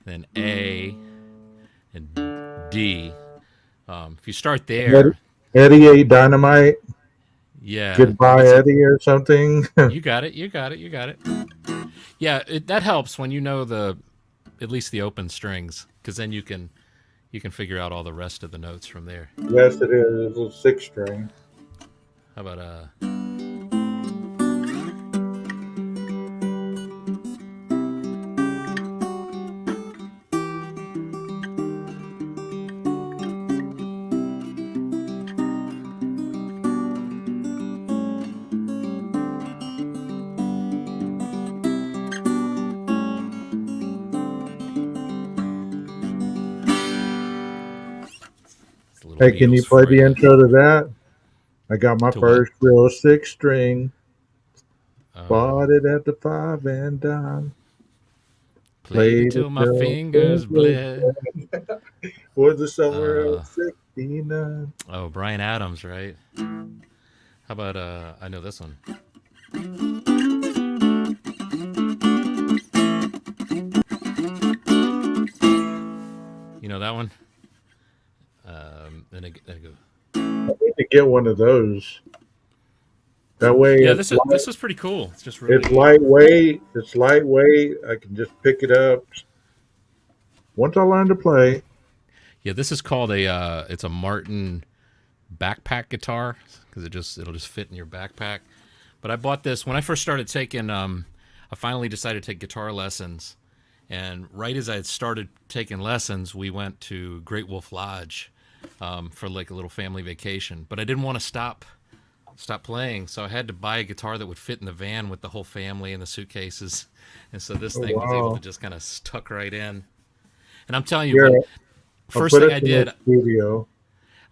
then A, and D. If you start there,
Eddie A. Dynamite.
Yeah.
Goodbye, Eddie, or something.
You got it. Yeah, that helps when you know at least the open strings, because then you can figure out all the rest of the notes from there.
Yes, it is. It's a 6-string.
How about
Hey, can you play the intro to that? I got my first real 6-string. Bought it at the 5 and dime.
Played it till my fingers bled.
Was the summer of '69.
Oh, Bryan Adams, right? How about I know this one. You know that one? Then I go.
I need to get one of those. That way,
yeah, this is pretty cool. It's just really.
It's lightweight. It's lightweight. I can just pick it up once I learn to play.
Yeah, this is called it's a Martin backpack guitar because it'll just fit in your backpack. But I bought this when I first started taking. I finally decided to take guitar lessons, and right as I had started taking lessons, we went to Great Wolf Lodge for like a little family vacation. But I didn't want to stop playing, so I had to buy a guitar that would fit in the van with the whole family and the suitcases. And so this thing was able to just kind of stuck right in. And I'm telling you, first thing I did,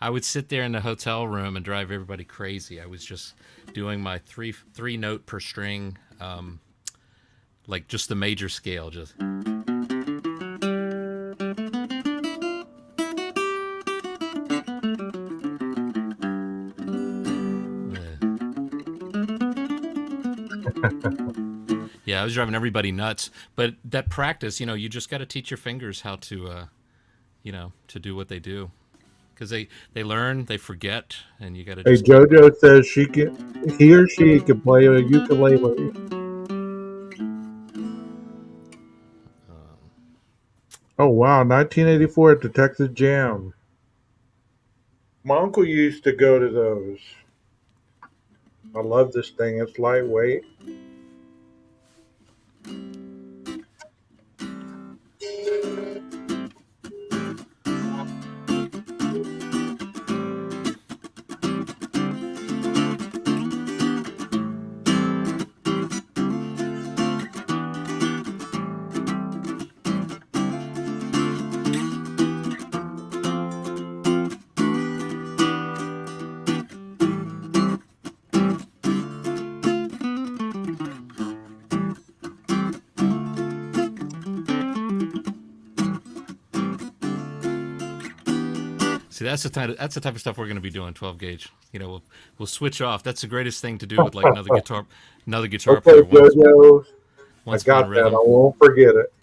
I would sit there in the hotel room and drive everybody crazy. I was just doing my three note per string, like just the major scale, just. Yeah, I was driving everybody nuts. But that practice, you just got to teach your fingers how to, to do what they do. Because they learn, they forget, and you got to.
Hey, JoJo says he or she can play a ukulele. Oh wow, 1984 at the Texas Jam. My uncle used to go to those. I love this thing. It's lightweight.
See, that's the type of stuff we're going to be doing 12 gauge. We'll switch off. That's the greatest thing to do with like another guitar player.
Once I got that. I won't forget it.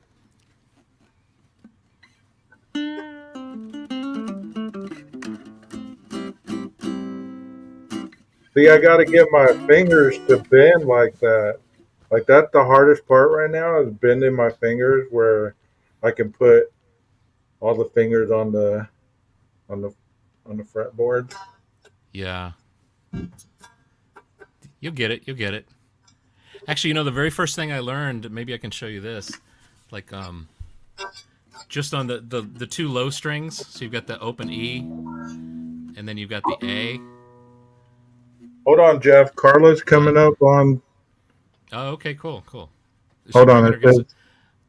See, I got to get my fingers to bend like that. Like that's the hardest part right now is bending my fingers where I can put all the fingers on the fretboard.
Yeah. You'll get it. Actually, the very first thing I learned, maybe I can show you this, like just on the two low strings. So you've got the open E, and then you've got the A.
Hold on, Jeff. Carla's coming up on.
Oh, okay, cool. Is she
Hold on.
bringing her guitar?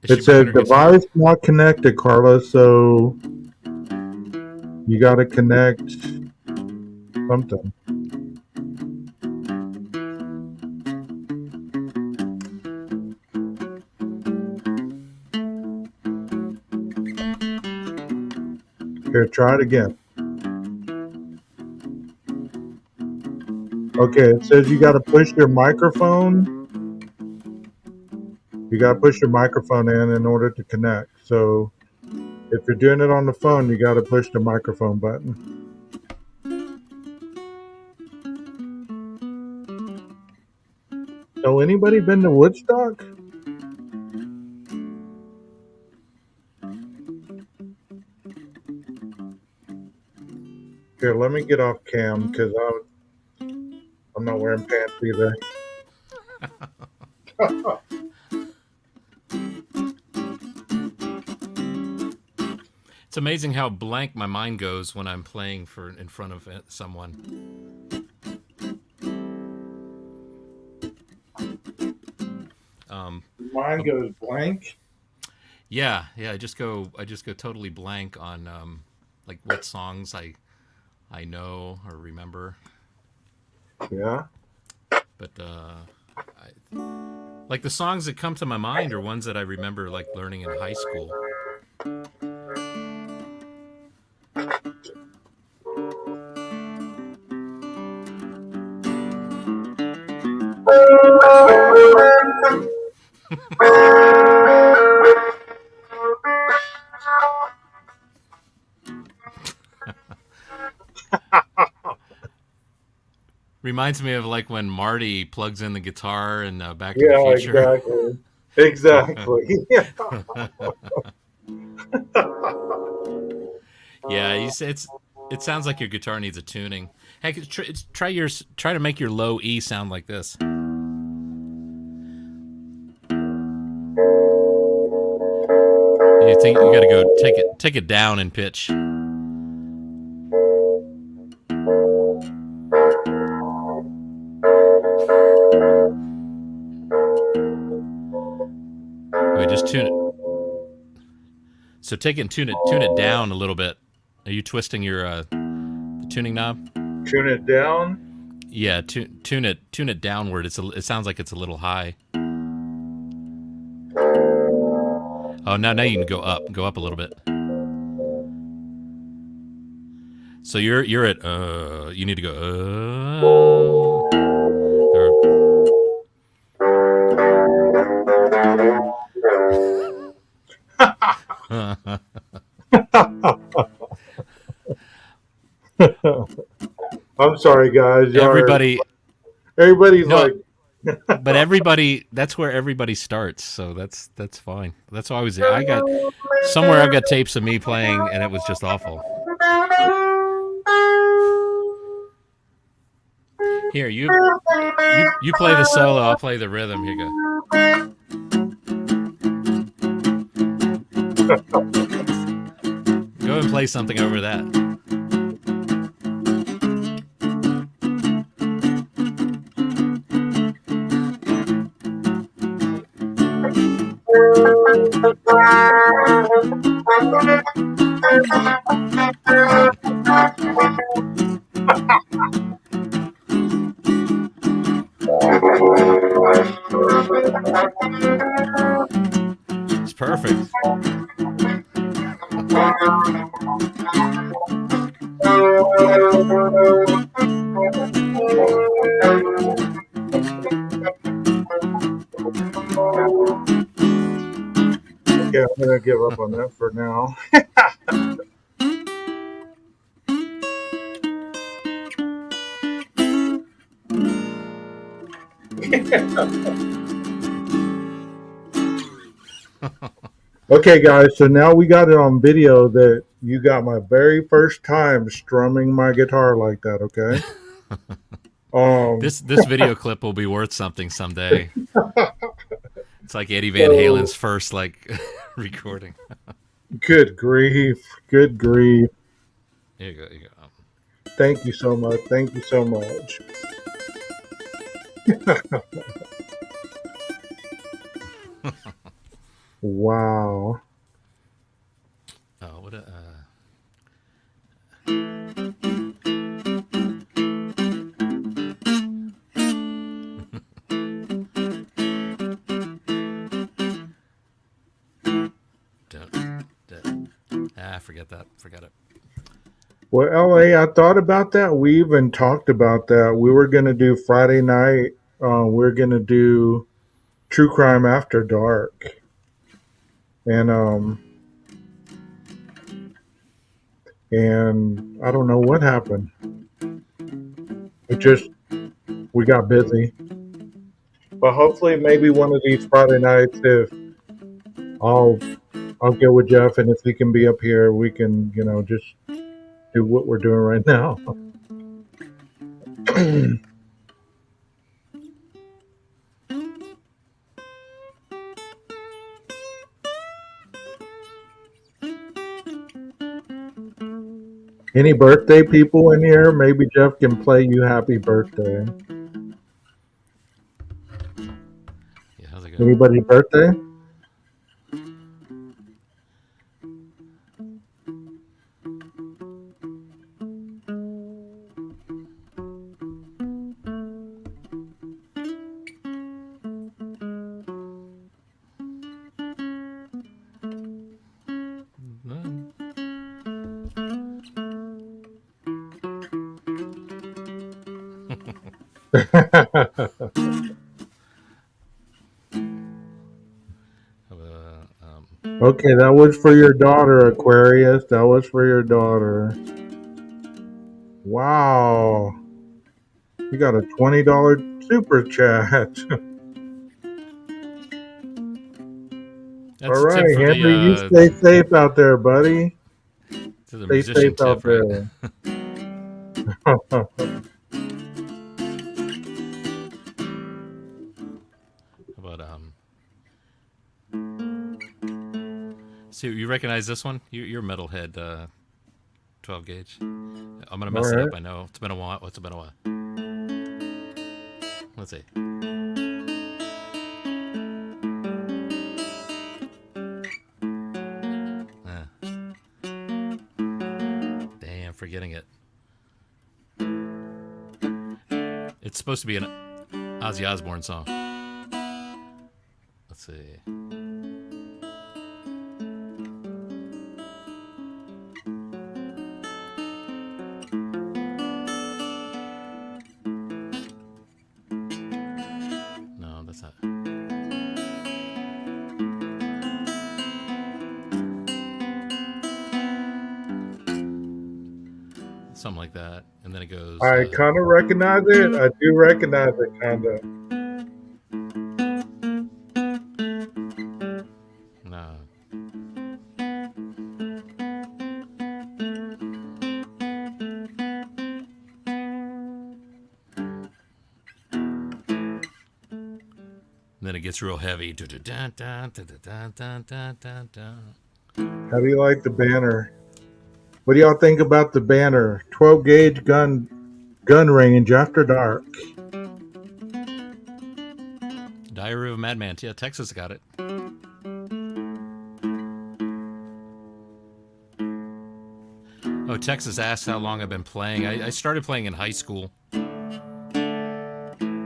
It says device not connected, Carla. So you got to connect something. Here, try it again. Okay, it says you got to push your microphone. You got to push your microphone in order to connect. So if you're doing it on the phone, you got to push the microphone button. So anybody been to Woodstock? Here, let me get off cam because I'm not wearing pants either.
It's amazing how blank my mind goes when I'm playing in front of someone.
Mine goes blank.
Yeah. I just go totally blank on like what songs I know or remember.
Yeah.
But like the songs that come to my mind are ones that I remember like learning in high school. Reminds me of like when Marty plugs in the guitar in Back to the Future.
Exactly.
Yeah, it sounds like your guitar needs a tuning. Heck, try to make your low E sound like this. You think you got to go take it down in pitch. Wait, just tune it. So take it and tune it down a little bit. Are you twisting your the tuning knob?
Tune it down.
Yeah, tune it downward. It sounds like it's a little high. Oh, now you can go up a little bit. So you're at you need to go
I'm sorry, guys.
Everybody's
no, like
but that's where everybody starts, so that's fine. That's why I've got tapes of me playing and it was just awful. Here, you play the solo, I'll play the rhythm. Here you go. Go and play something over that. It's perfect.
Yeah, I'm gonna give up on that for now. Okay, guys, so now we got it on video that you got my very first time strumming my guitar like that, okay? Um,
This video clip will be worth something someday. It's like Eddie Van
so
Halen's first like recording.
good grief, good grief.
Here you go. Here you go.
Thank you so much. Thank you so much. Wow.
Oh, what a. Forget that. Forget it.
Well, LA, I thought about that. We even talked about that. We were going to do Friday night. We're going to do True Crime After Dark. And I don't know what happened. We got busy. But hopefully maybe one of these Friday nights, if I'll get with Jeff, and if he can be up here, we can, just do what we're doing right now. Any birthday people in here? Maybe Jeff can play you happy birthday.
Yeah, how's it going?
Anybody's birthday? Okay, that was for your daughter, Aquarius. That was for your daughter. Wow. You got a $20 super chat.
That's
all
a tip
right,
for
Henry, you
the,
stay safe out there, buddy.
to the
Stay
musician
safe
tip,
out
right?
there.
But so you recognize this one? You're Metalhead, 12 gauge. I'm gonna mess
All
it
right.
up. I know it's been a while. It's been a while. Let's see. Damn, forgetting it. It's supposed to be an Ozzy Osbourne song. Let's see. No, that's not. Something like that. And then it goes.
I kind of recognize it. I do recognize it, kind of.
No. And then it gets real heavy.
How do you like the banner? What do y'all think about the banner? 12 gauge gun range after dark.
Diary of a Madman. Yeah, Texas got it. Oh, Texas asked how long I've been playing. I started playing in high school.
I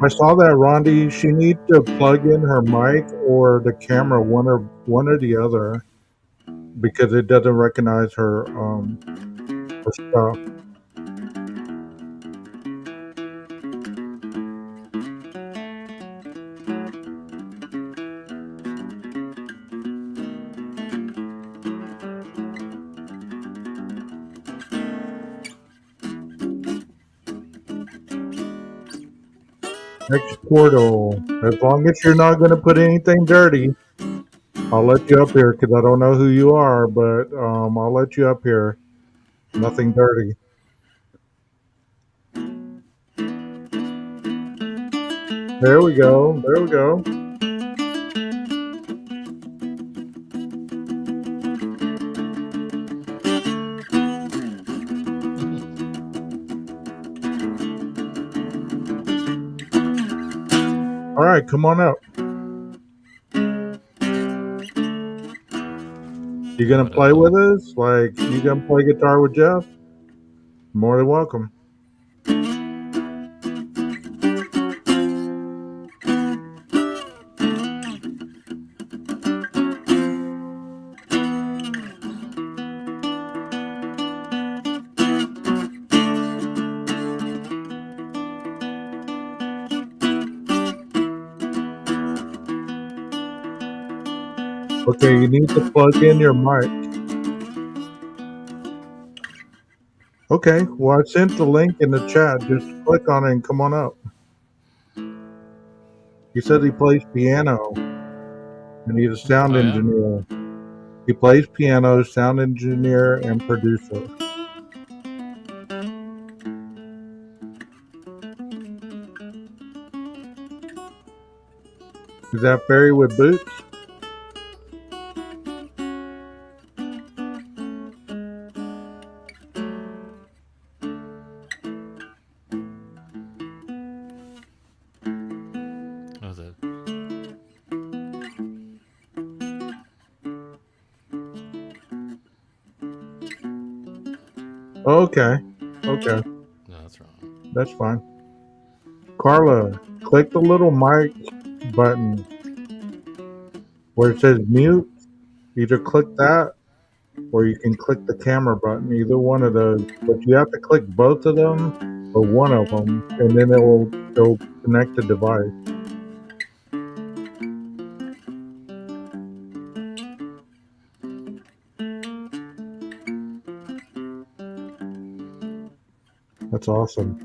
saw that Rondi. She needs to plug in her mic or the camera, one or the other, because it doesn't recognize her stuff. Next portal. As long as you're not going to put anything dirty, I'll let you up here because I don't know who you are, but I'll let you up here. Nothing dirty. There we go. There we go. All right, come on up. You gonna play with us? Like, you gonna play guitar with Jeff? More than welcome. Okay, you need to plug in your mic. Okay, well, I sent the link in the chat. Just click on it and come on up. He said he plays piano and he's a sound engineer. He plays piano, sound engineer, and producer. Is that Fairy with Boots?
What was it?
Okay. Okay.
No, that's wrong.
That's fine. Carla, click the little mic button where it says mute. Either click that or you can click the camera button, either one of those. But you have to click both of them or one of them, and then it'll connect the device. That's awesome.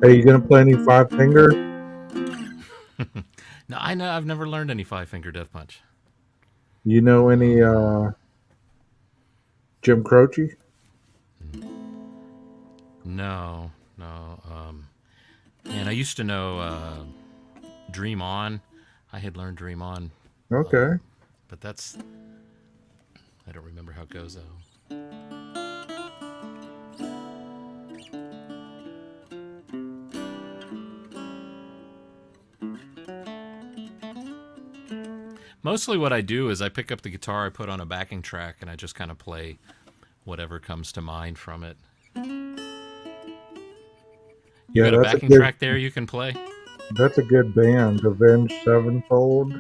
Hey, you gonna play any Five Finger?
No, I know. I've never learned any five-finger death punch.
You know any Jim Croce?
No. And I used to know Dream On. I had learned Dream On.
Okay.
But that's... I don't remember how it goes, though. Mostly what I do is I pick up the guitar, I put on a backing track, and I just kind of play whatever comes to mind from it. You got a backing track there you can play?
That's a good band, Avenged Sevenfold.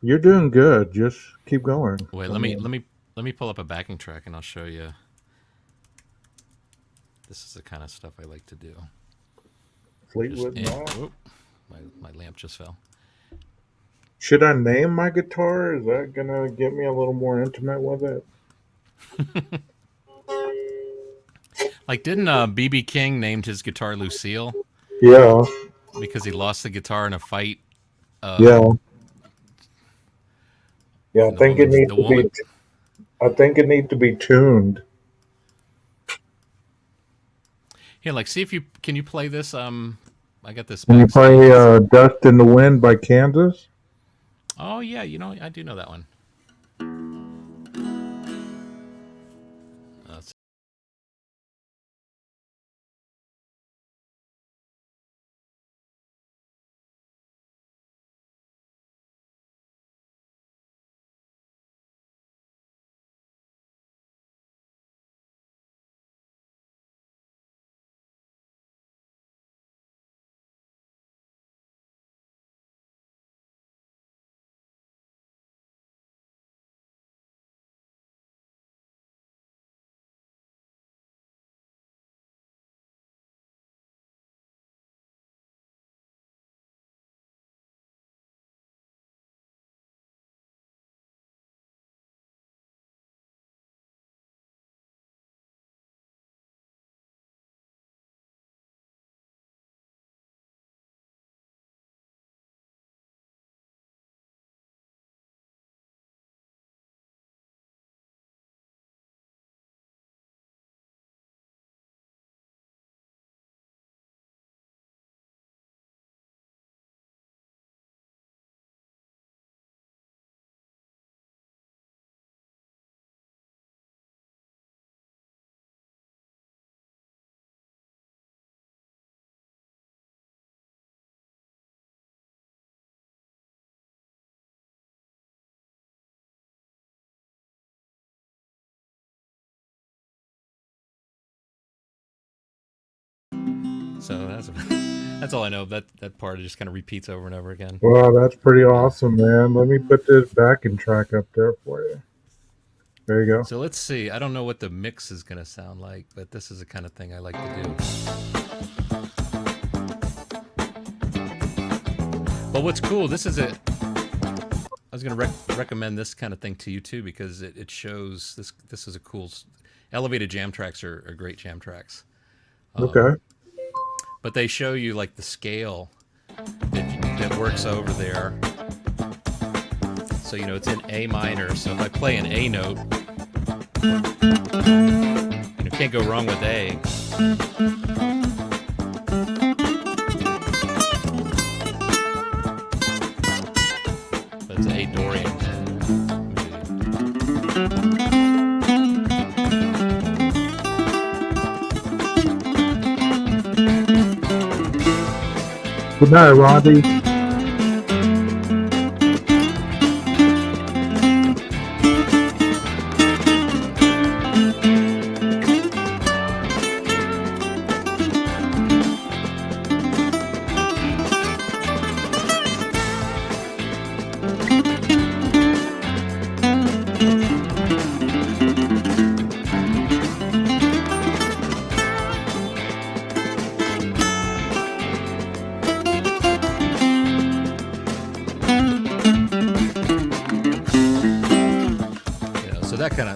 You're doing good. Just keep going.
Wait, let me pull up a backing track and I'll show you. This is the kind of stuff I like to do.
Fleetwood Mac.
My lamp just fell.
Should I name my guitar? Is that gonna get me a little more intimate with it?
Like, didn't B.B. King named his guitar Lucille?
Yeah.
Because he lost the guitar in a fight.
Yeah. I think it needs to be. I think it needs to be tuned.
Here, like, see if you can you play this. I got this.
Can you play "Dust in the Wind" by Kansas?
Oh yeah, you know I do know that one. So that's all I know. That part just kind of repeats over and over again.
Wow, that's pretty awesome, man. Let me put this backing track up there for you. There you go.
So let's see. I don't know what the mix is going to sound like, but this is the kind of thing I like to do. But what's cool, this is it. I was going to recommend this kind of thing to you too, because it shows this is a cool. Elevated jam tracks are great jam tracks.
Okay.
But they show you like the scale that works over there. So, it's in A minor. So if I play an A note, can't go wrong with A. That's A Dorian.
Good night, Roddy.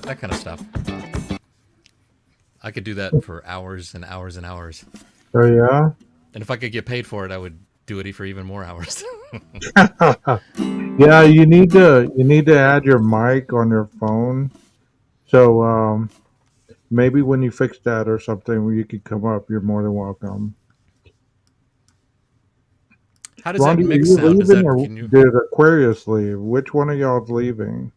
That kind of stuff. I could do that for hours and hours and hours.
Oh yeah.
And if I could get paid for it, I would do it for even more hours.
Yeah, you need to add your mic on your phone. So maybe when you fix that or something, you could come up. You're more than welcome.
How does
Ron,
that
are
mix
you
sound? Does
leaving
that
or
can you?
did Aquarius leave? Which one of y'all is leaving?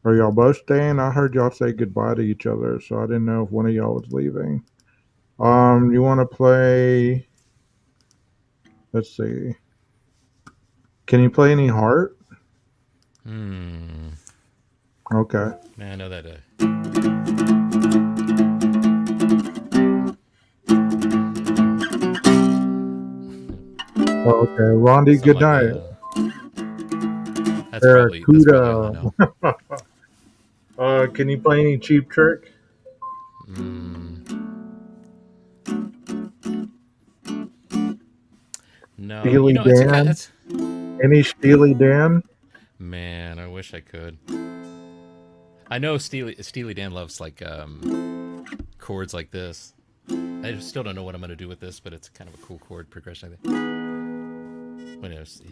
Are y'all both staying? I heard y'all say goodbye to each other, so I didn't know if one of y'all was leaving. You want to play? Let's see. Can you play any Heart? Okay.
Man, I know that.
Okay, Rondi, good night.
That's probably all I know.
Can you play any Cheap Trick?
No.
Steely Dan? Any Steely Dan?
Man, I wish I could. I know Steely Dan loves like chords like this. I still don't know what I'm gonna do with this, but it's kind of a cool chord progression, I think. Wait, let's see.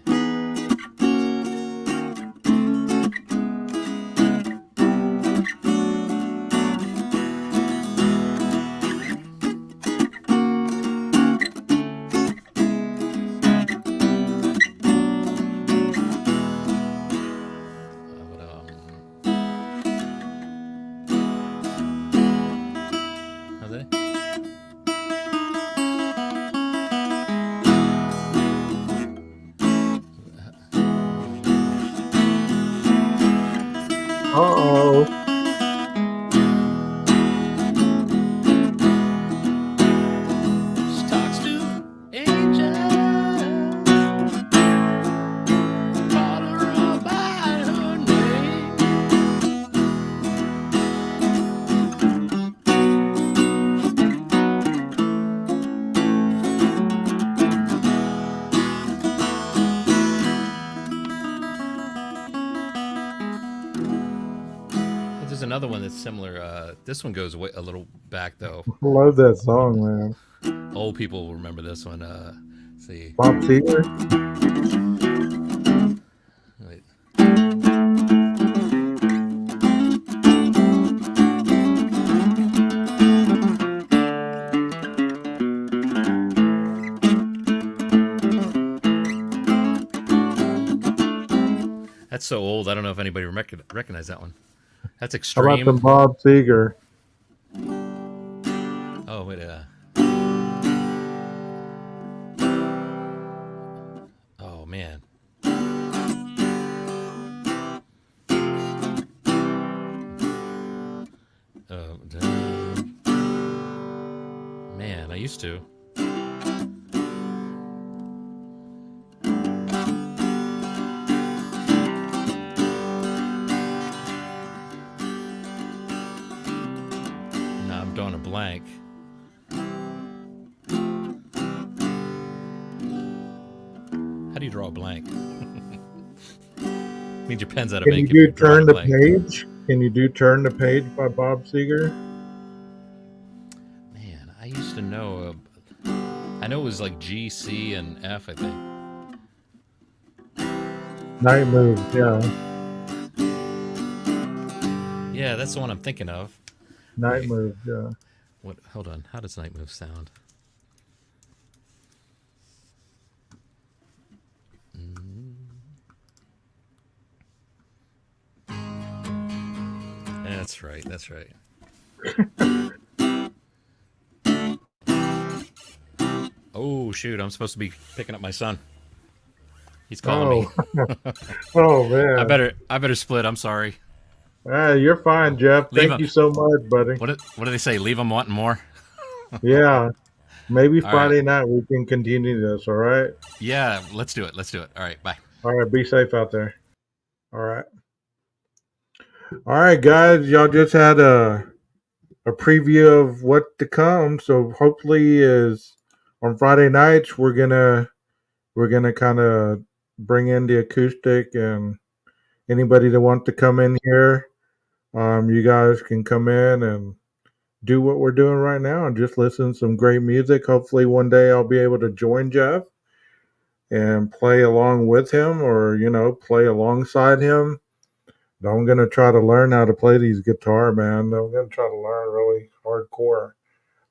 Another one that's similar. This one goes a little back though.
I love that song, man.
Old people will remember this one. See,
Bob Seger.
Wait. That's so old. I don't know if anybody recognize that one. That's Extreme.
How about the Bob Seger?
Oh, wait. Oh, man. Man, I used to. How do you draw a blank? Means your pen's out of
Can you
ink if you're
do
drawing
Turn
a
the
blank.
Page? Can you do Turn the Page by Bob Seger?
Man, I used to know. I know it was like G, C, and F, I think.
Night Moves, yeah.
Yeah, that's the one I'm thinking of.
Night
Wait,
Moves, yeah.
what? Hold on. How does Night Move sound? That's right. That's right. Oh shoot! I'm supposed to be picking up my son. He's calling me.
Oh, oh man.
I better split. I'm sorry.
You're fine, Jeff.
Leave
Thank
him.
you so much, buddy.
What do they say? Leave him wanting more.
Yeah. Maybe
All right.
Friday night we can continue this, all right?
Yeah, let's do it. Let's do it. All right. Bye.
All right, be safe out there. All right. All right, guys. Y'all just had a preview of what to come. So hopefully is on Friday nights we're gonna kind of bring in the acoustic, and anybody that wants to come in here, you guys can come in and do what we're doing right now and just listen to some great music. Hopefully one day I'll be able to join Jeff and play along with him, or play alongside him. I'm gonna try to learn how to play these guitar, man. I'm gonna try to learn really hardcore.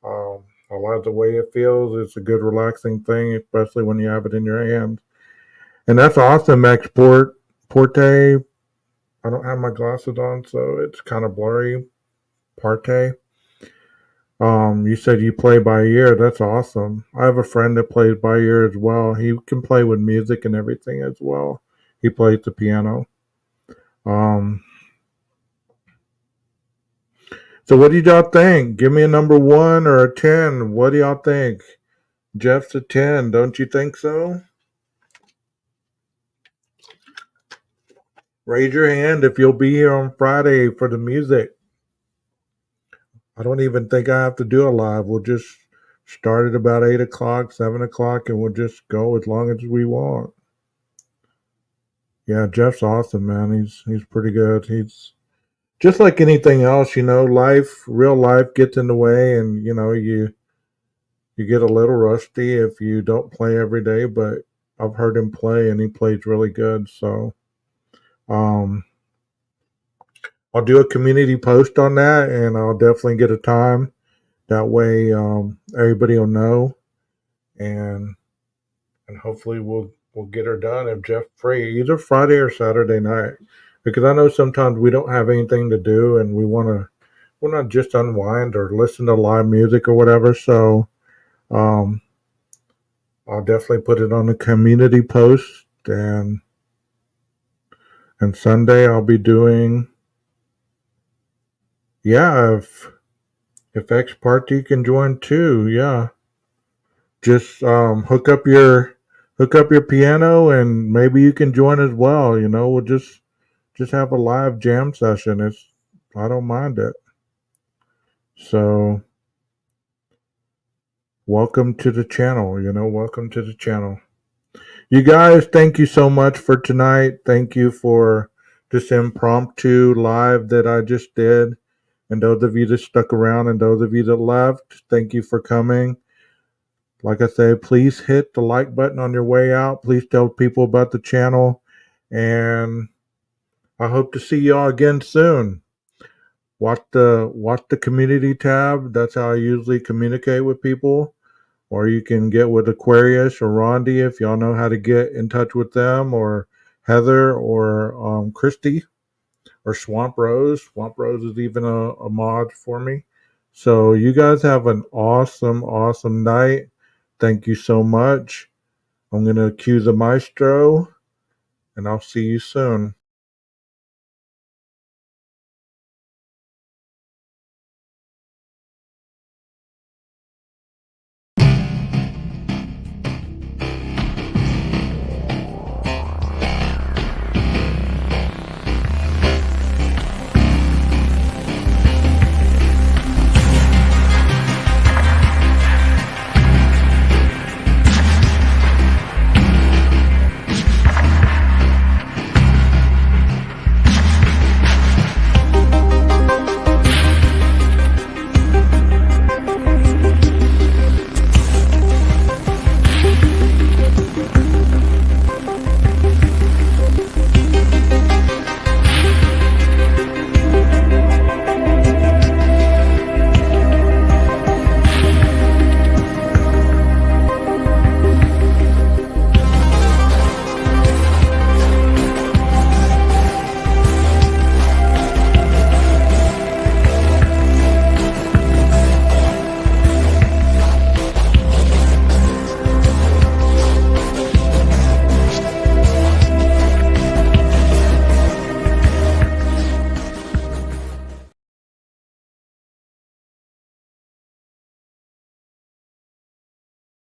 I like the way it feels. It's a good relaxing thing, especially when you have it in your hands. And that's awesome, Porte. I don't have my glasses on, so it's kind of blurry. Parte. You said you play by ear. That's awesome. I have a friend that plays by ear as well. He can play with music and everything as well. He plays the piano. Um, so what do y'all think? Give me a number 1 or a 10. What do y'all think? Jeff's a 10. Don't you think so? Raise your hand if you'll be here on Friday for the music. I don't even think I have to do a live. We'll just start at about 8 o'clock, 7 o'clock, and we'll just go as long as we want. Yeah, Jeff's awesome, man. He's pretty good. He's just like anything else, real life gets in the way, and you get a little rusty if you don't play every day, but I've heard him play and he plays really good. So um I'll do a community post on that, and I'll definitely get a time. That way everybody will know, and hopefully we'll get her done if Jeff free, either Friday or Saturday night. Because I know sometimes we don't have anything to do and we wanna just unwind or listen to live music or whatever. So um I'll definitely put it on the community post, and Sunday I'll be doing, yeah, if X Party can join too, yeah. Just hook up your piano and maybe you can join as well. We'll just have a live jam session. I don't mind it. So welcome to the channel. Welcome to the channel. You guys, thank you so much for tonight. Thank you for this impromptu live that I just did. And those of you that stuck around and those of you that left, thank you for coming. Like I said, please hit the like button on your way out. Please tell people about the channel. And I hope to see y'all again soon. Watch the community tab. That's how I usually communicate with people. Or you can get with Aquarius or Rondi if y'all know how to get in touch with them, or Heather or Christy or Swamp Rose. Swamp Rose is even a mod for me. So you guys have an awesome, awesome night. Thank you so much. I'm going to cue the maestro, and I'll see you soon.